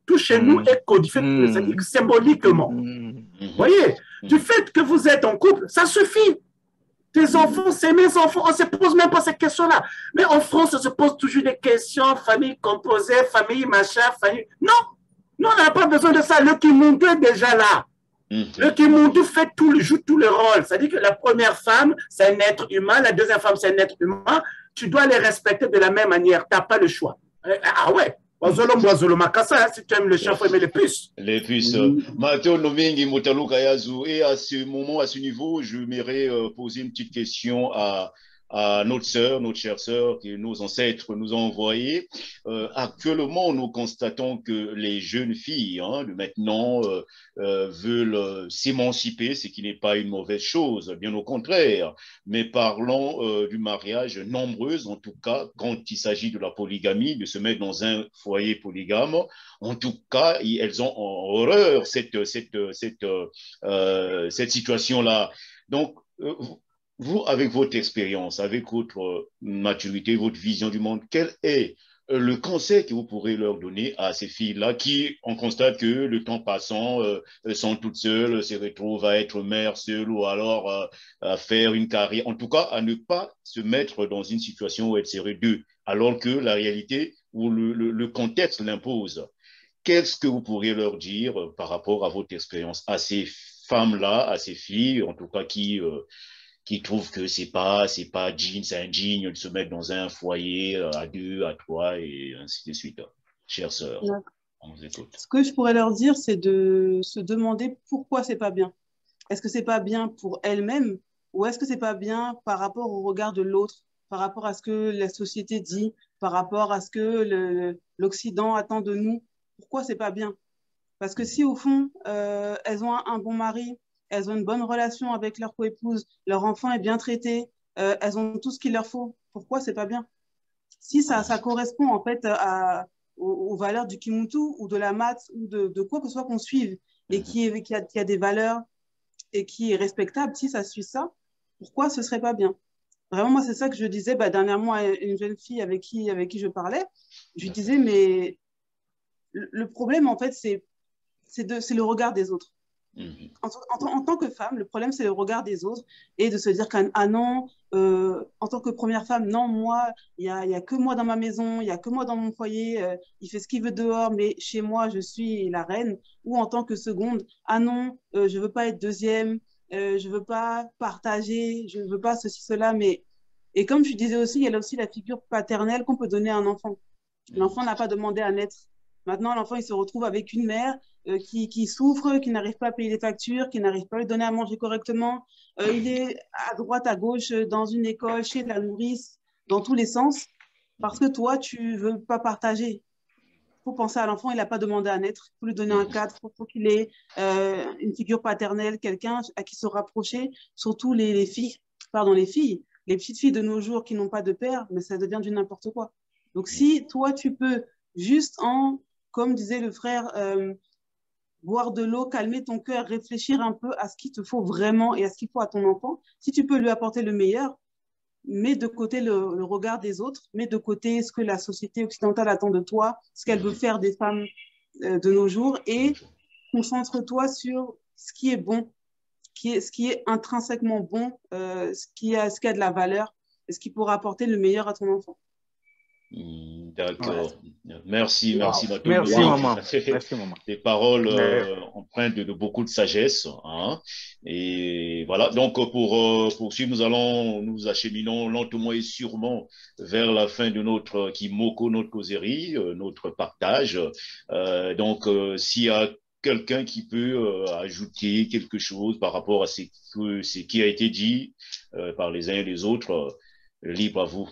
Tout chez nous est codifié, c'est-à-dire symboliquement. Vous voyez? Du fait que vous êtes en couple, ça suffit. Tes enfants, c'est mes enfants. On ne se pose même pas ces questions-là. Mais en France, on se pose toujours des questions, famille composée, famille machin, famille... Non, on n'a pas besoin de ça. Le Kimuntu est déjà là. Le Kimuntu joue tous les rôles. C'est-à-dire que la première femme, c'est un être humain. La deuxième femme, c'est un être humain. Tu dois les respecter de la même manière. Tu n'as pas le choix. Ah ouais. Si tu aimes le chat, il faut aimer les puces. Les puces. Matteo Nomingi Motaluka Yazou. Et à ce moment, à ce niveau, je m'aimerais poser une petite question à notre sœur, notre chère sœur, que nos ancêtres nous ont envoyé. Actuellement, nous constatons que les jeunes filles de maintenant veulent s'émanciper, ce qui n'est pas une mauvaise chose, bien au contraire. Mais parlons du mariage, nombreuses, en tout cas, quand il s'agit de la polygamie, de se mettre dans un foyer polygame, en tout cas, elles ont horreur cette situation-là. Donc, vous, avec votre expérience, avec votre maturité, votre vision du monde, quel est le conseil que vous pourrez leur donner à ces filles-là qui, on constate que le temps passant, sont toutes seules, se retrouvent à être mères seules ou alors à faire une carrière, en tout cas à ne pas se mettre dans une situation où elles seraient deux, alors que la réalité ou le contexte l'impose. Qu'est-ce que vous pourriez leur dire par rapport à votre expérience, à ces femmes-là, à ces filles, en tout cas qui trouvent que c'est pas digne, c'est indigne de se mettre dans un foyer à 2, à 3 et ainsi de suite. Chère sœur, on vous écoute. Ce que je pourrais leur dire, c'est de se demander pourquoi c'est pas bien. Est-ce que c'est pas bien pour elles-mêmes ou est-ce que c'est pas bien par rapport au regard de l'autre, par rapport à ce que la société dit, par rapport à ce que l'Occident attend de nous? Pourquoi c'est pas bien? Parce que si au fond, elles ont un bon mari, elles ont une bonne relation avec leur coépouse, leur enfant est bien traité, elles ont tout ce qu'il leur faut. Pourquoi c'est pas bien? Si ça correspond en fait aux valeurs du Kimuntu ou de la mat ou de quoi que ce soit qu'on suive et qui a des valeurs et qui est respectable, si ça suit ça, pourquoi ce serait pas bien? Vraiment, moi, c'est ça que je disais dernièrement à une jeune fille avec qui je parlais. Je lui disais, mais le problème, en fait, c'est c'est le regard des autres. En tant que femme, le problème, c'est le regard des autres et de se dire ah non, en tant que première femme, non, moi, il y a que moi dans ma maison, il y a que moi dans mon foyer, il fait ce qu'il veut dehors, mais chez moi, je suis la reine. Ou en tant que seconde, ah non, je veux pas être deuxième, je veux pas partager, je veux pas ceci, cela. Et comme je disais aussi, il y a aussi la figure paternelle qu'on peut donner à un enfant. L'enfant n'a pas demandé à naître. Maintenant, l'enfant, il se retrouve avec une mère qui souffre, qui n'arrive pas à payer les factures, qui n'arrive pas à lui donner à manger correctement. Il est à droite, à gauche, dans une école, chez la nourrice, dans tous les sens, parce que toi, tu veux pas partager. Il faut penser à l'enfant, il n'a pas demandé à naître. Il faut lui donner un cadre, il faut qu'il ait une figure paternelle, quelqu'un à qui se rapprocher, surtout les filles. Les petites filles de nos jours qui n'ont pas de père, mais ça devient du n'importe quoi. Donc, si toi, tu peux juste comme disait le frère, boire de l'eau, calmer ton cœur, réfléchir un peu à ce qu'il te faut vraiment et à ce qu'il faut à ton enfant, si tu peux lui apporter le meilleur, mets de côté le regard des autres, mets de côté ce que la société occidentale attend de toi, ce qu'elle veut faire des femmes de nos jours, et concentre-toi sur ce qui est bon, ce qui est intrinsèquement bon, ce qui a de la valeur et ce qui pourra apporter le meilleur à ton enfant. D'accord. Merci, Merci, maman. Merci, maman. Des paroles empreintes de beaucoup de sagesse. Hein. Et voilà, donc pour poursuivre, nous acheminons lentement et sûrement vers la fin de notre Kimoko, notre causerie, notre partage. Donc, s'il y a quelqu'un qui peut ajouter quelque chose par rapport à ce qui a été dit par les uns et les autres, libre à vous.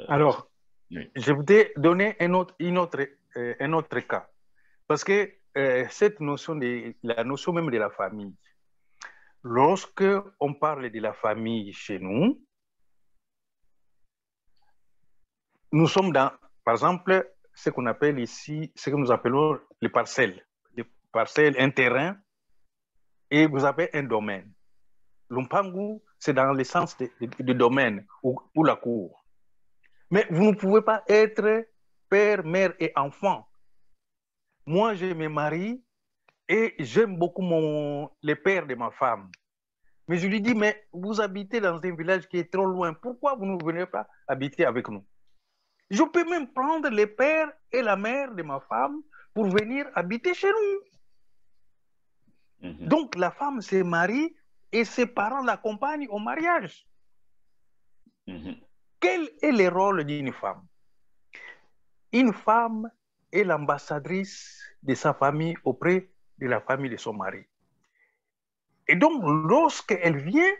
Alors, oui. Je voudrais donner un autre cas. Parce que cette notion la notion même de la famille, lorsque on parle de la famille chez nous, nous sommes dans, par exemple, ce qu'on appelle ici, ce que nous appelons les parcelles. Les parcelles, un terrain, et vous avez un domaine. L'umpangu, c'est dans le sens de domaine ou la cour. Mais vous ne pouvez pas être père, mère et enfant. Moi, je me marie et j'aime beaucoup le père de ma femme. Mais je lui dis, mais vous habitez dans un village qui est trop loin. Pourquoi vous ne venez pas habiter avec nous? Je peux même prendre le père et la mère de ma femme pour venir habiter chez nous. Donc, la femme se marie et ses parents l'accompagnent au mariage. Quel est le rôle d'une femme? Une femme est l'ambassadrice de sa famille auprès de la famille de son mari. Et donc, lorsqu'elle vient,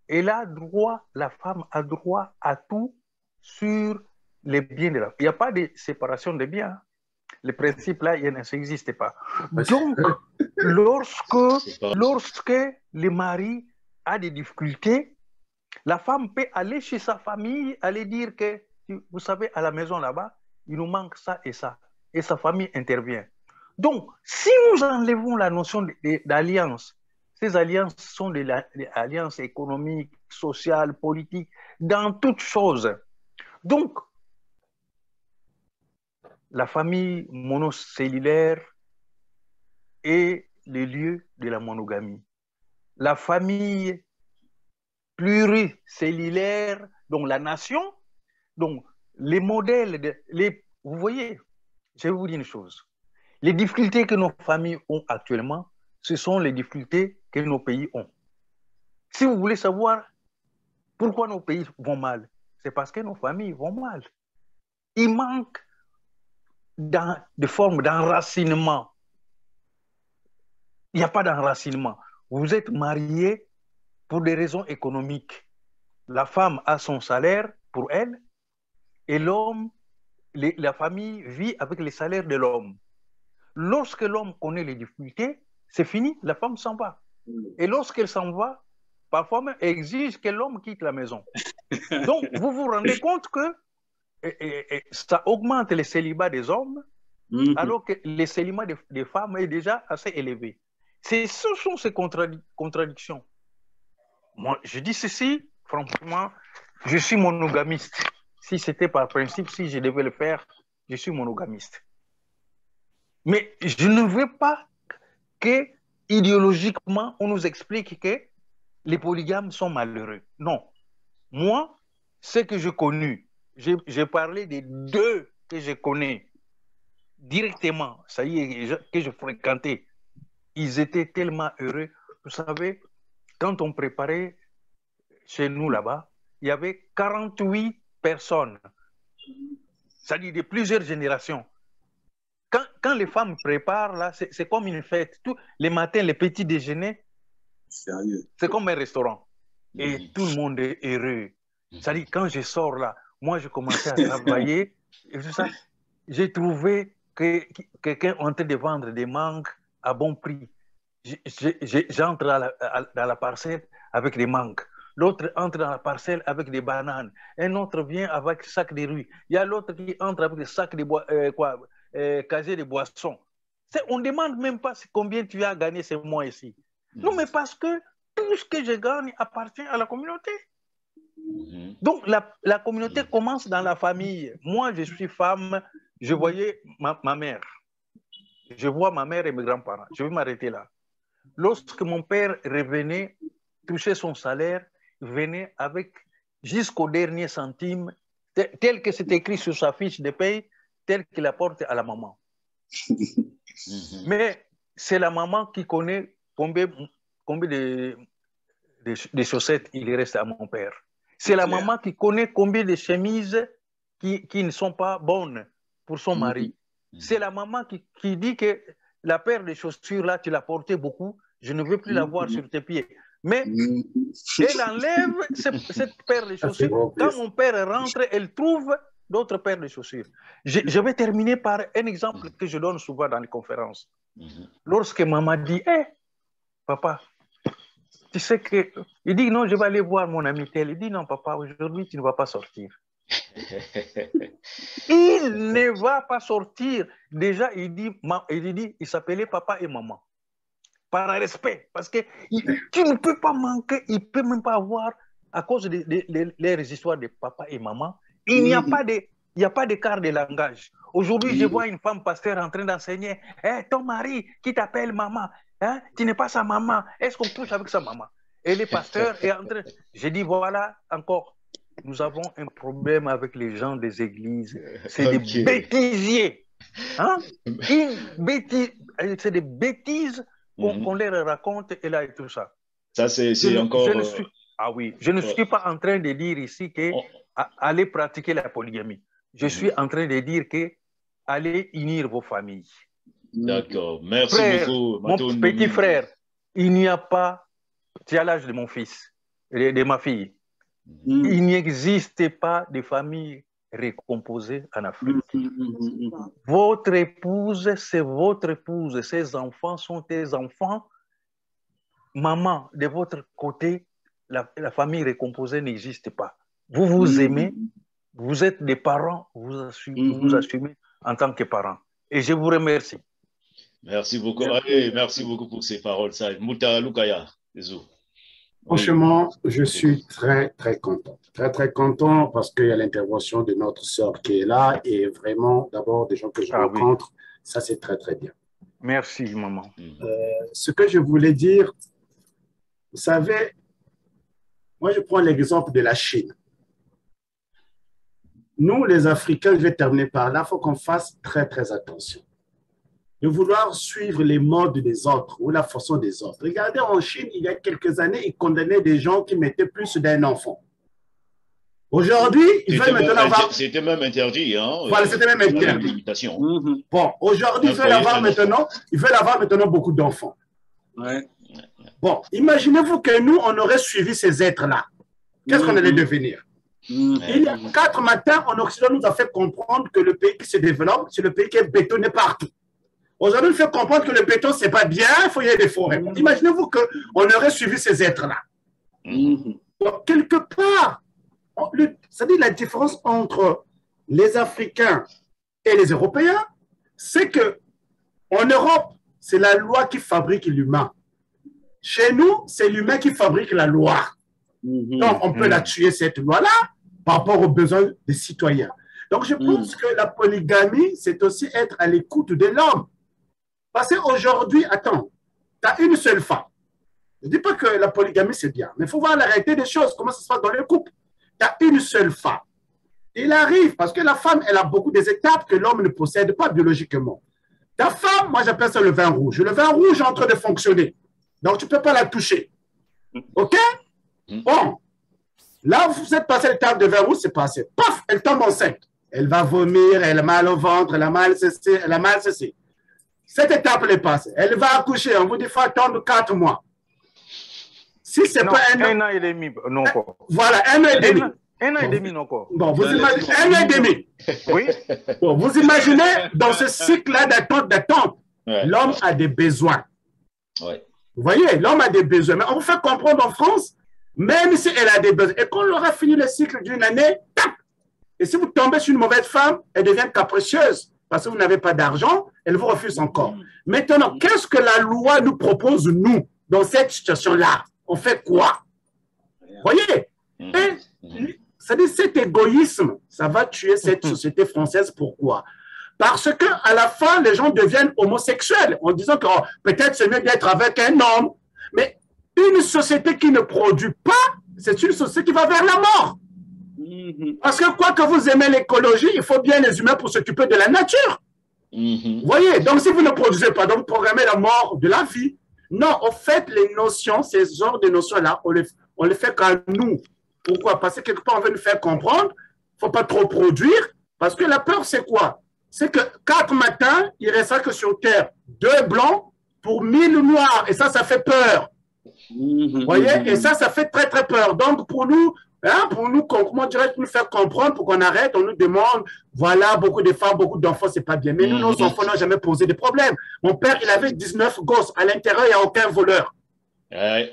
la femme a droit à tout sur les biens de la femme. Il n'y a pas de séparation des biens. Le principe là, il n'existe pas. Donc, lorsque le mari a des difficultés, la femme peut aller chez sa famille, aller dire que, vous savez, à la maison là-bas, il nous manque ça. Et sa famille intervient. Donc, si nous enlevons la notion d'alliance, ces alliances sont des alliances économiques, sociales, politiques, dans toutes choses. Donc, la famille monocellulaire est le lieu de la monogamie. La famille pluricellulaire, donc la nation, donc les modèles, vous voyez, je vais vous dire une chose. Les difficultés que nos familles ont actuellement, ce sont les difficultés que nos pays ont. Si vous voulez savoir pourquoi nos pays vont mal, c'est parce que nos familles vont mal. Il manque de formes d'enracinement. Il n'y a pas d'enracinement. Vous êtes mariés pour des raisons économiques. La femme a son salaire pour elle et l'homme, la famille vit avec le salaire de l'homme. Lorsque l'homme connaît les difficultés, c'est fini, la femme s'en va. Et lorsqu'elle s'en va, parfois même, elle exige que l'homme quitte la maison. Donc, vous vous rendez compte que ça augmente le célibat des hommes, alors que le célibat des femmes est déjà assez élevé. Ce sont ces contradictions. Moi, je dis ceci, franchement, je suis monogamiste. Si c'était par principe, si je devais le faire, je suis monogamiste. Mais je ne veux pas que idéologiquement, on nous explique que les polygames sont malheureux. Non. Moi, ce que j'ai connu, j'ai parlé des deux que je connais directement, ça y est, que je fréquentais. Ils étaient tellement heureux. Vous savez, quand on préparait chez nous là-bas, il y avait 48 personnes, c'est-à-dire de plusieurs générations. Quand les femmes préparent, là, c'est comme une fête. Les matins, les petits déjeuners, c'est comme un restaurant. Et tout le monde est heureux. C'est-à-dire, quand je sors là, moi, je commençais à travailler. Et tout ça, j'ai trouvé que quelqu'un en train de vendre des mangues à bon prix. J'entre dans la parcelle avec des mangues. L'autre entre dans la parcelle avec des bananes. Un autre vient avec sac de riz. Il y a l'autre qui entre avec des sacs de casier de boissons. On ne demande même pas combien tu as gagné ce mois ici. Non, mais parce que tout ce que je gagne appartient à la communauté. Donc, la communauté commence dans la famille. Moi, je suis femme, je voyais ma mère. Je vois ma mère et mes grands-parents. Je vais m'arrêter là. Lorsque mon père revenait toucher son salaire, il venait avec jusqu'au dernier centime, tel que c'est écrit sur sa fiche de paye, tel qu'il apporte à la maman. Mais c'est la maman qui connaît combien de chaussettes il reste à mon père. C'est la maman qui connaît combien de chemises qui ne sont pas bonnes pour son mari. C'est la maman qui dit que la paire de chaussures là, tu l'as portée beaucoup, je ne veux plus la voir sur tes pieds. Mais elle enlève cette paire de chaussures. Quand mon père rentre, elle trouve d'autres paires de chaussures. Je vais terminer par un exemple que je donne souvent dans les conférences. Lorsque maman dit, hey, papa, tu sais que... Il dit, non, je vais aller voir mon ami tel. Il dit, non, papa, aujourd'hui, tu ne vas pas sortir. Il ne va pas sortir. Déjà, il s'appelait papa et maman. Par respect. Parce que tu ne peux pas manquer, il ne peut même pas avoir, à cause de leurs histoires de papa et maman, il n'y a pas d'écart de langage. Aujourd'hui, je vois une femme pasteur en train d'enseigner, hey, ton mari qui t'appelle maman, hein, tu n'es pas sa maman, est-ce qu'on couche avec sa maman? Et les pasteurs est en train... J'ai dit, voilà, encore, nous avons un problème avec les gens des églises. C'est des bêtisiers. Hein? C'est des bêtises qu'on leur raconte et là et tout ça. Ça, c'est encore... Je ne suis pas en train de dire ici que allez pratiquer la polygamie. Je suis en train de dire que allez unir vos familles. D'accord. Merci beaucoup. Mon petit frère, il n'y a pas... Tu as l'âge de mon fils, de ma fille. Il n'existe pas de famille recomposée en Afrique. Votre épouse, c'est votre épouse. Ses enfants sont tes enfants. Maman, de votre côté, la famille recomposée n'existe pas. Vous vous aimez, vous êtes des parents, vous assumez en tant que parents. Et je vous remercie. Merci beaucoup. Allez, merci beaucoup pour ces paroles. Mouta Lukaya. Franchement, je suis très, très content. Très, très content parce qu'il y a l'intervention de notre sœur qui est là et vraiment, d'abord, des gens que je rencontre, ça, c'est très, très bien. Merci, maman. Ce que je voulais dire, vous savez, moi, je prends l'exemple de la Chine. Nous, les Africains, je vais terminer par là, il faut qu'on fasse très, très attention. De vouloir suivre les modes des autres ou la façon des autres. Regardez, en Chine, il y a quelques années, ils condamnaient des gens qui mettaient plus d'un enfant. Aujourd'hui, ils veulent maintenant avoir... C'était même interdit. Hein, voilà, c'était même interdit. Bon, aujourd'hui, ils veulent avoir maintenant beaucoup d'enfants. Ouais. Bon, imaginez-vous que nous, on aurait suivi ces êtres-là. Qu'est-ce qu'on allait devenir? Il y a 4 matins, en Occident, nous a fait comprendre que le pays qui se développe, c'est le pays qui est bétonné partout. Aujourd'hui, il fait comprendre que le béton, ce n'est pas bien, il faut y avoir des forêts. Imaginez-vous qu'on aurait suivi ces êtres-là. Donc, quelque part, c'est-à-dire la différence entre les Africains et les Européens, c'est qu'en Europe, c'est la loi qui fabrique l'humain. Chez nous, c'est l'humain qui fabrique la loi. Donc, on peut la tuer, cette loi-là, par rapport aux besoins des citoyens. Donc, je pense que la polygamie, c'est aussi être à l'écoute de l'homme. Parce qu'aujourd'hui, attends, Tu as une seule femme. Je ne dis pas que la polygamie, c'est bien, mais il faut voir la réalité des choses, comment ça se passe dans le couple. Tu as une seule femme. Il arrive, parce que la femme, elle a beaucoup des étapes que l'homme ne possède pas biologiquement. Ta femme, moi j'appelle ça le vin rouge. Le vin rouge est en train de fonctionner. Donc tu ne peux pas la toucher. OK? Bon. Là, vous êtes passé l'étape de vin rouge, c'est passé. Paf, elle tombe enceinte. Elle va vomir, elle a mal au ventre, elle a mal ceci. Cette étape, elle est passée. Elle va accoucher. On vous dit qu'il faut attendre 4 mois. Si c'est pas un an et demi, non quoi. Voilà, un an et demi. Un an et demi, non quoi. Bon, vous imaginez, un an et demi. Oui. Bon, vous imaginez, dans ce cycle-là d'attente, l'homme a des besoins. Ouais. Vous voyez, l'homme a des besoins. Mais on vous fait comprendre en France, même si elle a des besoins, et quand on aura fini le cycle d'une année, tac, et si vous tombez sur une mauvaise femme, elle devient capricieuse parce que vous n'avez pas d'argent, elle vous refuse encore. Maintenant, qu'est-ce que la loi nous propose, nous, dans cette situation-là? On fait quoi? Vous voyez? C'est-à-dire cet égoïsme, ça va tuer cette société française. Pourquoi? Parce qu'à la fin, les gens deviennent homosexuels en disant que oh, peut-être c'est mieux d'être avec un homme. Mais une société qui ne produit pas, c'est une société qui va vers la mort. Parce que quoi que vous aimez l'écologie, il faut bien les humains pour s'occuper de la nature. Vous voyez? Donc si vous ne produisez pas, donc vous programmez la mort de la vie. Non, en fait, les notions, ces genres de notions-là, on les fait qu'à nous. Pourquoi? Parce que quelque part, on veut nous faire comprendre, il ne faut pas trop produire, parce que la peur, c'est quoi? C'est que 4 matins, il ne restera que sur Terre 2 blancs pour 1000 noirs, et ça fait peur. Vous voyez? Et ça fait très, très peur. Donc, pour nous, comment dirais-je, nous faire comprendre, pour qu'on arrête, on nous demande, voilà, beaucoup de femmes, beaucoup d'enfants, c'est pas bien. Mais nous, nos enfants n'ont jamais posé de problème. Mon père, il avait 19 gosses. À l'intérieur, il n'y a aucun voleur.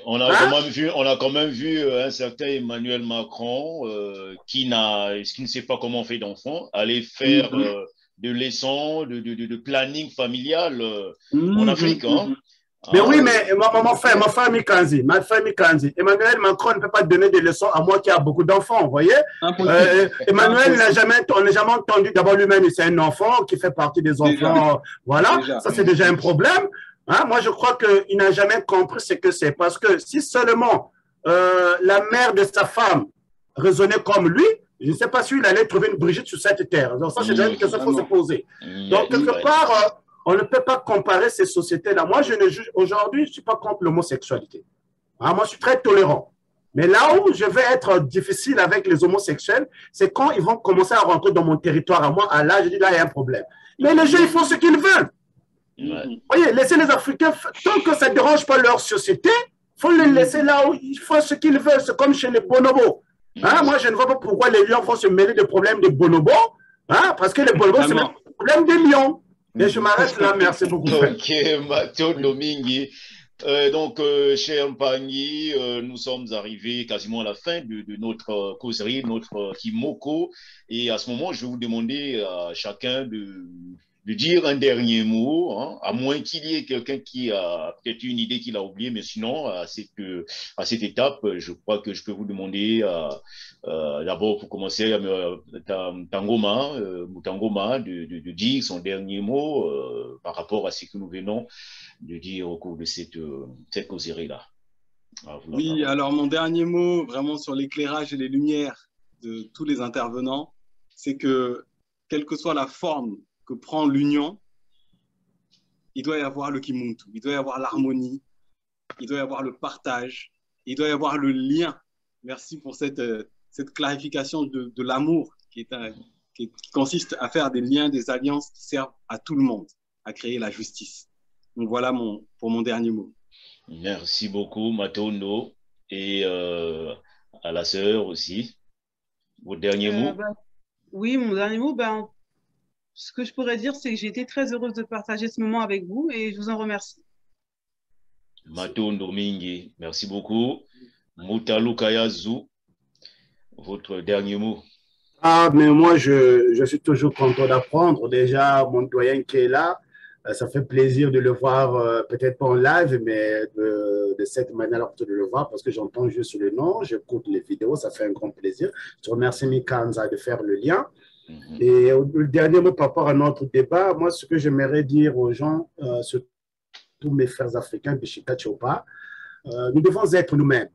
On a quand même vu un certain Emmanuel Macron qui ne sait pas comment on fait d'enfants, aller faire de leçons, de planning familial en Afrique. Hein. Mais oui, mais ma famille Kanzi, Emmanuel Macron ne peut pas donner des leçons à moi qui a beaucoup d'enfants, vous voyez. Emmanuel, on n'a jamais entendu, d'abord lui-même, c'est un enfant qui fait partie des enfants, voilà, ça c'est déjà un problème. Hein, moi, je crois qu'il n'a jamais compris ce que c'est. Parce que si seulement la mère de sa femme raisonnait comme lui, je ne sais pas s'il allait trouver une Brigitte sur cette terre. Donc, ça, c'est déjà une question qu'il faut se poser. Donc, quelque part, on ne peut pas comparer ces sociétés-là. Moi, je ne juge aujourd'hui, je ne suis pas contre l'homosexualité. Hein, moi, je suis très tolérant. Mais là où je vais être difficile avec les homosexuels, c'est quand ils vont commencer à rentrer dans mon territoire à moi. Ah, là, je dis, là, il y a un problème. Mais les gens, ils font ce qu'ils veulent. Vous voyez, laissez les Africains, tant que ça ne dérange pas leur société, il faut les laisser là où ils font ce qu'ils veulent. C'est comme chez les bonobos. Hein, moi, je ne vois pas pourquoi les lions vont se mêler des problèmes des bonobos. Hein, parce que les bonobos, c'est le problème des lions. Et je m'arrête là. Merci beaucoup. Ok, Matteo Domingui. Cher Mpagny, nous sommes arrivés quasiment à la fin de notre causerie, notre Kimoko. Et à ce moment, je vais vous demander à chacun de dire un dernier mot, hein, à moins qu'il y ait quelqu'un qui a peut-être une idée qu'il a oubliée, mais sinon, à cette étape, je crois que je peux vous demander d'abord, pour commencer, Mutangoma de dire son dernier mot par rapport à ce que nous venons de dire au cours de cette causerie-là. Oui, alors mon dernier mot, vraiment sur l'éclairage et les lumières de tous les intervenants, c'est que, quelle que soit la forme que prend l'union, il doit y avoir le Kimuntu, il doit y avoir l'harmonie, il doit y avoir le partage, il doit y avoir le lien. Merci pour cette clarification de l'amour qui consiste à faire des liens, des alliances qui servent à tout le monde, à créer la justice. Donc voilà pour mon dernier mot. Merci beaucoup, Matondo, et à la sœur aussi. Votre dernier mot? Oui, mon dernier mot, ce que je pourrais dire, c'est que j'ai été très heureuse de partager ce moment avec vous et je vous en remercie. Matondo Mingi, merci beaucoup. Mutalu Kayazu, votre dernier mot? Ah, mais moi, je suis toujours content d'apprendre. Déjà, mon doyen qui est là, ça fait plaisir de le voir, peut-être pas en live, mais de cette manière de le voir, parce que j'entends juste le nom, j'écoute les vidéos, ça fait un grand plaisir. Je remercie Mikanza de faire le lien. Et le dernier mot par rapport à notre débat, moi, ce que j'aimerais dire aux gens, tous mes frères africains de Chika Chopa, nous devons être nous-mêmes.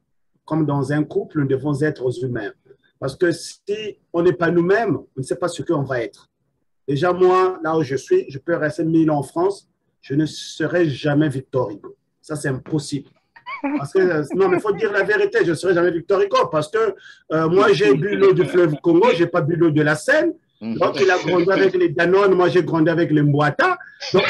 Comme dans un couple, nous devons être humains. Parce que si on n'est pas nous-mêmes, on ne sait pas ce qu'on va être. Déjà, moi, là où je suis, je peux rester 1000 ans en France, je ne serai jamais Victor Hugo. Ça, c'est impossible. Parce que, non, mais il faut dire la vérité, je ne serai jamais Victor Hugo. Parce que moi, j'ai bu l'eau du fleuve Congo, je n'ai pas bu l'eau de la Seine. Donc, il a grandi avec les Danone, moi, j'ai grandi avec les Mbouata. Donc,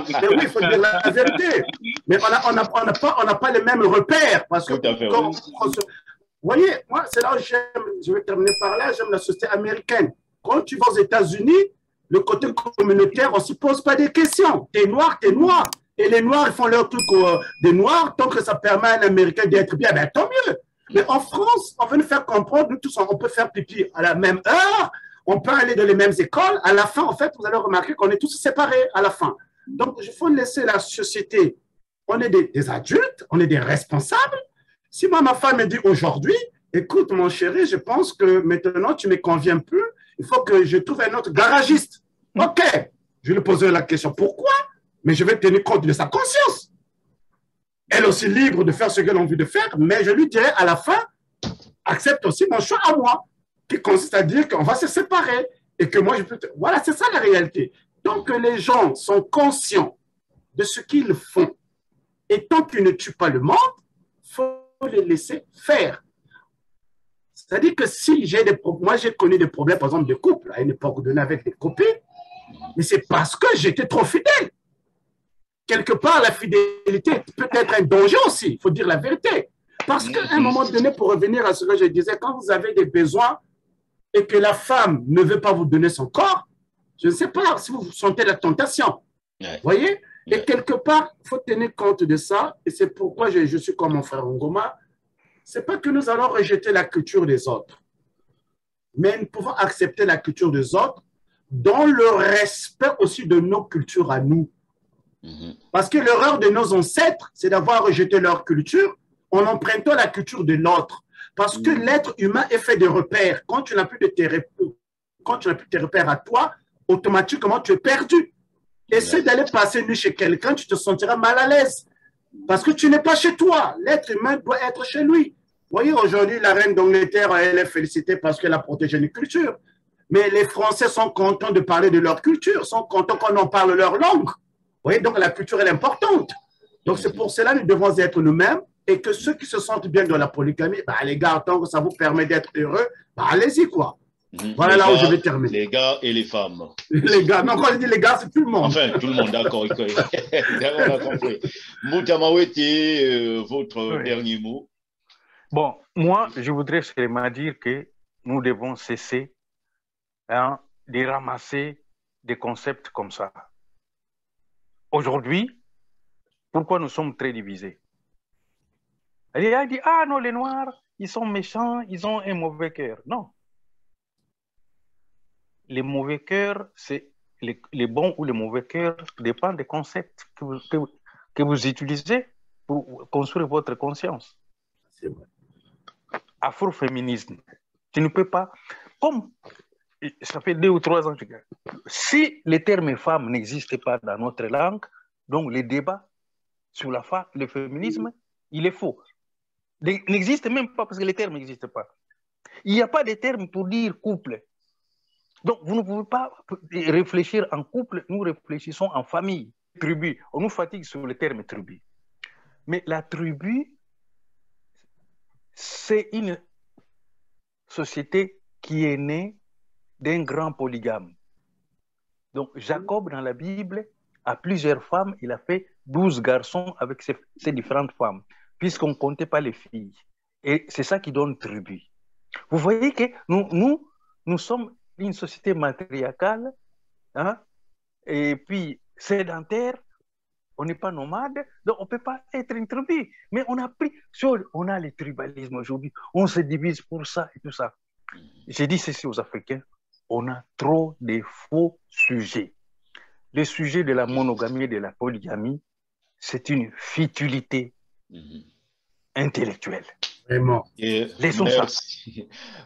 mais oui, il faut dire la vérité. Mais on n'a pas les mêmes repères. Parce que, vous voyez, moi, c'est là où j'aime, je vais terminer par là, j'aime la société américaine. Quand tu vas aux États-Unis, le côté communautaire, on ne se pose pas des questions. T'es noir, t'es noir. Et les Noirs, ils font leur truc des Noirs, tant que ça permet à un Américain d'être bien, ben, tant mieux. Mais en France, on veut nous faire comprendre, nous tous, on peut faire pipi à la même heure, on peut aller dans les mêmes écoles. À la fin, en fait, vous allez remarquer qu'on est tous séparés à la fin. Donc, il faut laisser la société. On est des adultes, on est des responsables. Si moi, ma femme me dit aujourd'hui, écoute, mon chéri, je pense que maintenant, tu ne me conviens plus, il faut que je trouve un autre garagiste. OK. Je lui poserai la question, pourquoi? Mais je vais tenir compte de sa conscience. Elle est aussi libre de faire ce qu'elle a envie de faire, mais je lui dirai à la fin, accepte aussi mon choix à moi, qui consiste à dire qu'on va se séparer et que moi, je peux... Voilà, c'est ça la réalité. Tant que les gens sont conscients de ce qu'ils font et tant qu'ils ne tuent pas le monde, il faut les laisser faire. C'est-à-dire que si j'ai des problèmes, moi j'ai connu des problèmes, par exemple, de couple, à une époque donnée avec des copines, mais c'est parce que j'étais trop fidèle. Quelque part, la fidélité peut être un danger aussi, il faut dire la vérité. Parce qu'à un moment donné, pour revenir à ce que je disais, quand vous avez des besoins et que la femme ne veut pas vous donner son corps, je ne sais pas si vous sentez la tentation. Vous voyez? Et quelque part, il faut tenir compte de ça. Et c'est pourquoi je suis comme mon frère Ngoma. Ce n'est pas que nous allons rejeter la culture des autres, mais nous pouvons accepter la culture des autres dans le respect aussi de nos cultures à nous. Parce que l'erreur de nos ancêtres, c'est d'avoir rejeté leur culture en empruntant la culture de l'autre. Parce que l'être humain est fait de repères. Quand tu n'as plus de tes repères à toi, automatiquement, tu es perdu. Essaie d'aller passer une nuit chez quelqu'un, tu te sentiras mal à l'aise. Parce que tu n'es pas chez toi. L'être humain doit être chez lui. Vous voyez, aujourd'hui, la reine d'Angleterre, elle est félicitée parce qu'elle a protégé une culture. Mais les Français sont contents de parler de leur culture, sont contents qu'on en parle leur langue. Vous voyez, donc la culture est importante. Donc c'est pour cela que nous devons être nous-mêmes et que ceux qui se sentent bien dans la polygamie, bah, les gars, tant que ça vous permet d'être heureux, bah, allez-y, quoi. Voilà là où je vais terminer. Les gars et les femmes. Les gars, non, quand je dis les gars, c'est tout le monde. Enfin, tout le monde, d'accord. On a compris. Moutamaweti, votre dernier mot. Bon, moi, je voudrais seulement dire que nous devons cesser de ramasser des concepts comme ça. Aujourd'hui, pourquoi nous sommes très divisés? Il a dit, ah non, les Noirs, ils sont méchants, ils ont un mauvais cœur. Non. Les mauvais cœurs, c'est les bons ou les mauvais cœurs dépendent des concepts que vous utilisez pour construire votre conscience. C'est vrai. Afroféminisme. Tu ne peux pas, comme ça fait 2 ou 3 ans, si le terme femme n'existait pas dans notre langue, donc le débat sur la femme, le féminisme, il est faux. Il n'existe même pas parce que le terme n'existe pas. Il n'y a pas de terme pour dire couple. Donc, vous ne pouvez pas réfléchir en couple, nous réfléchissons en famille, tribu. On nous fatigue sur le terme tribu. Mais la tribu, c'est une société qui est née d'un grand polygame. Donc, Jacob, dans la Bible, a plusieurs femmes. Il a fait 12 garçons avec ces différentes femmes, puisqu'on ne comptait pas les filles. Et c'est ça qui donne tribu. Vous voyez que nous sommes une société matriarcale, hein, et puis sédentaire, on n'est pas nomade, donc on ne peut pas être une tribu. Mais on a pris, on a le tribalisme aujourd'hui, on se divise pour ça et tout ça. J'ai dit ceci aux Africains, on a trop de faux sujets. Le sujet de la monogamie et de la polygamie, c'est une futilité intellectuelle. Vraiment. Laissons ça.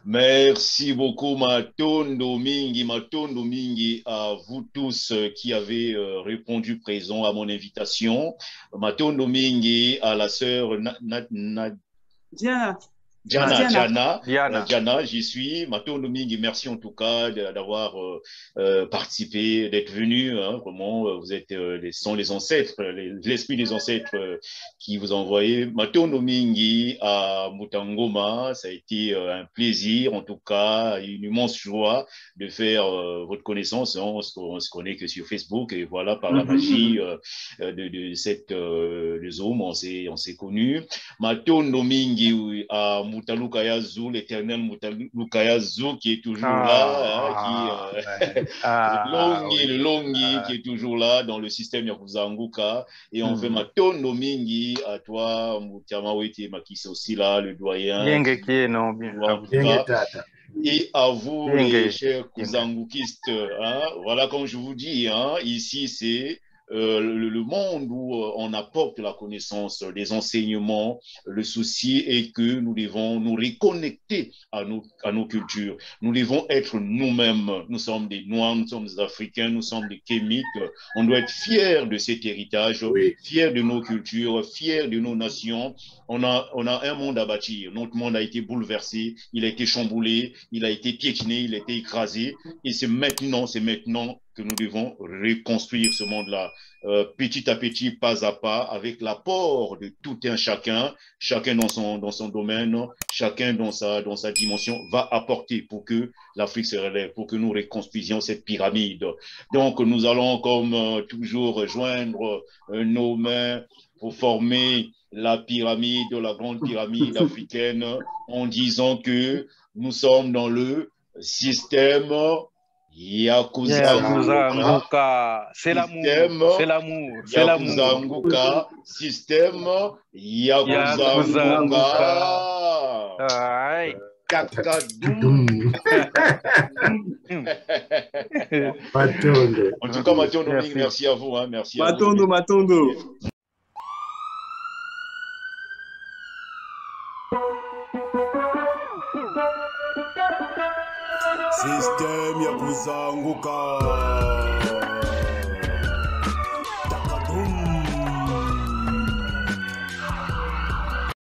Merci beaucoup, Matondo Mingi, à vous tous qui avez répondu présent à mon invitation. Matondo Mingi, à la sœur Diana, j'y suis. Matondo Mingi, merci en tout cas d'avoir participé, d'être venu. Hein, vraiment, vous êtes sont les ancêtres, l'esprit des ancêtres qui vous a envoyé. Matondo Mingi à Mutangoma, ça a été un plaisir, en tout cas, une immense joie de faire votre connaissance. Hein. On se connaît que sur Facebook et voilà, par la magie de cette Zoom, on s'est connus. Matondo Mingi à Mutalukaya Zou, l'éternel Mutalukaya Zou qui est toujours là, le Longi qui est toujours là dans le système Yakuza Nguka. Et on fait Matondo Mingi à toi, Mutiamaweti Makisi aussi là, le doyen. Et à vous, les chers Kuzangukistes, hein, voilà, comme je vous dis, hein, ici c'est le monde où on apporte la connaissance, les enseignements. Le souci est que nous devons nous reconnecter à nos cultures. Nous devons être nous-mêmes. Nous sommes des Noirs, nous sommes des Africains, nous sommes des Kémites. On doit être fiers de cet héritage, fiers de nos cultures, fiers de nos nations. On a un monde à bâtir. Notre monde a été bouleversé, il a été chamboulé, il a été piétiné, il a été écrasé. Et c'est maintenant que nous devons reconstruire ce monde-là, petit à petit, pas à pas, avec l'apport de tout un chacun dans son domaine, chacun dans sa dimension, va apporter pour que l'Afrique se relève, pour que nous reconstruisions cette pyramide. Donc, nous allons, comme toujours, joindre nos mains pour former la pyramide, la grande pyramide africaine, en disant que nous sommes dans le système Yakuza Nguka. C'est l'amour. Yakuza Nguka. Système Yakuza Nguka. En tout cas, Matondo, merci à vous. Hein, merci Matondo. Système Yakuza Nguka.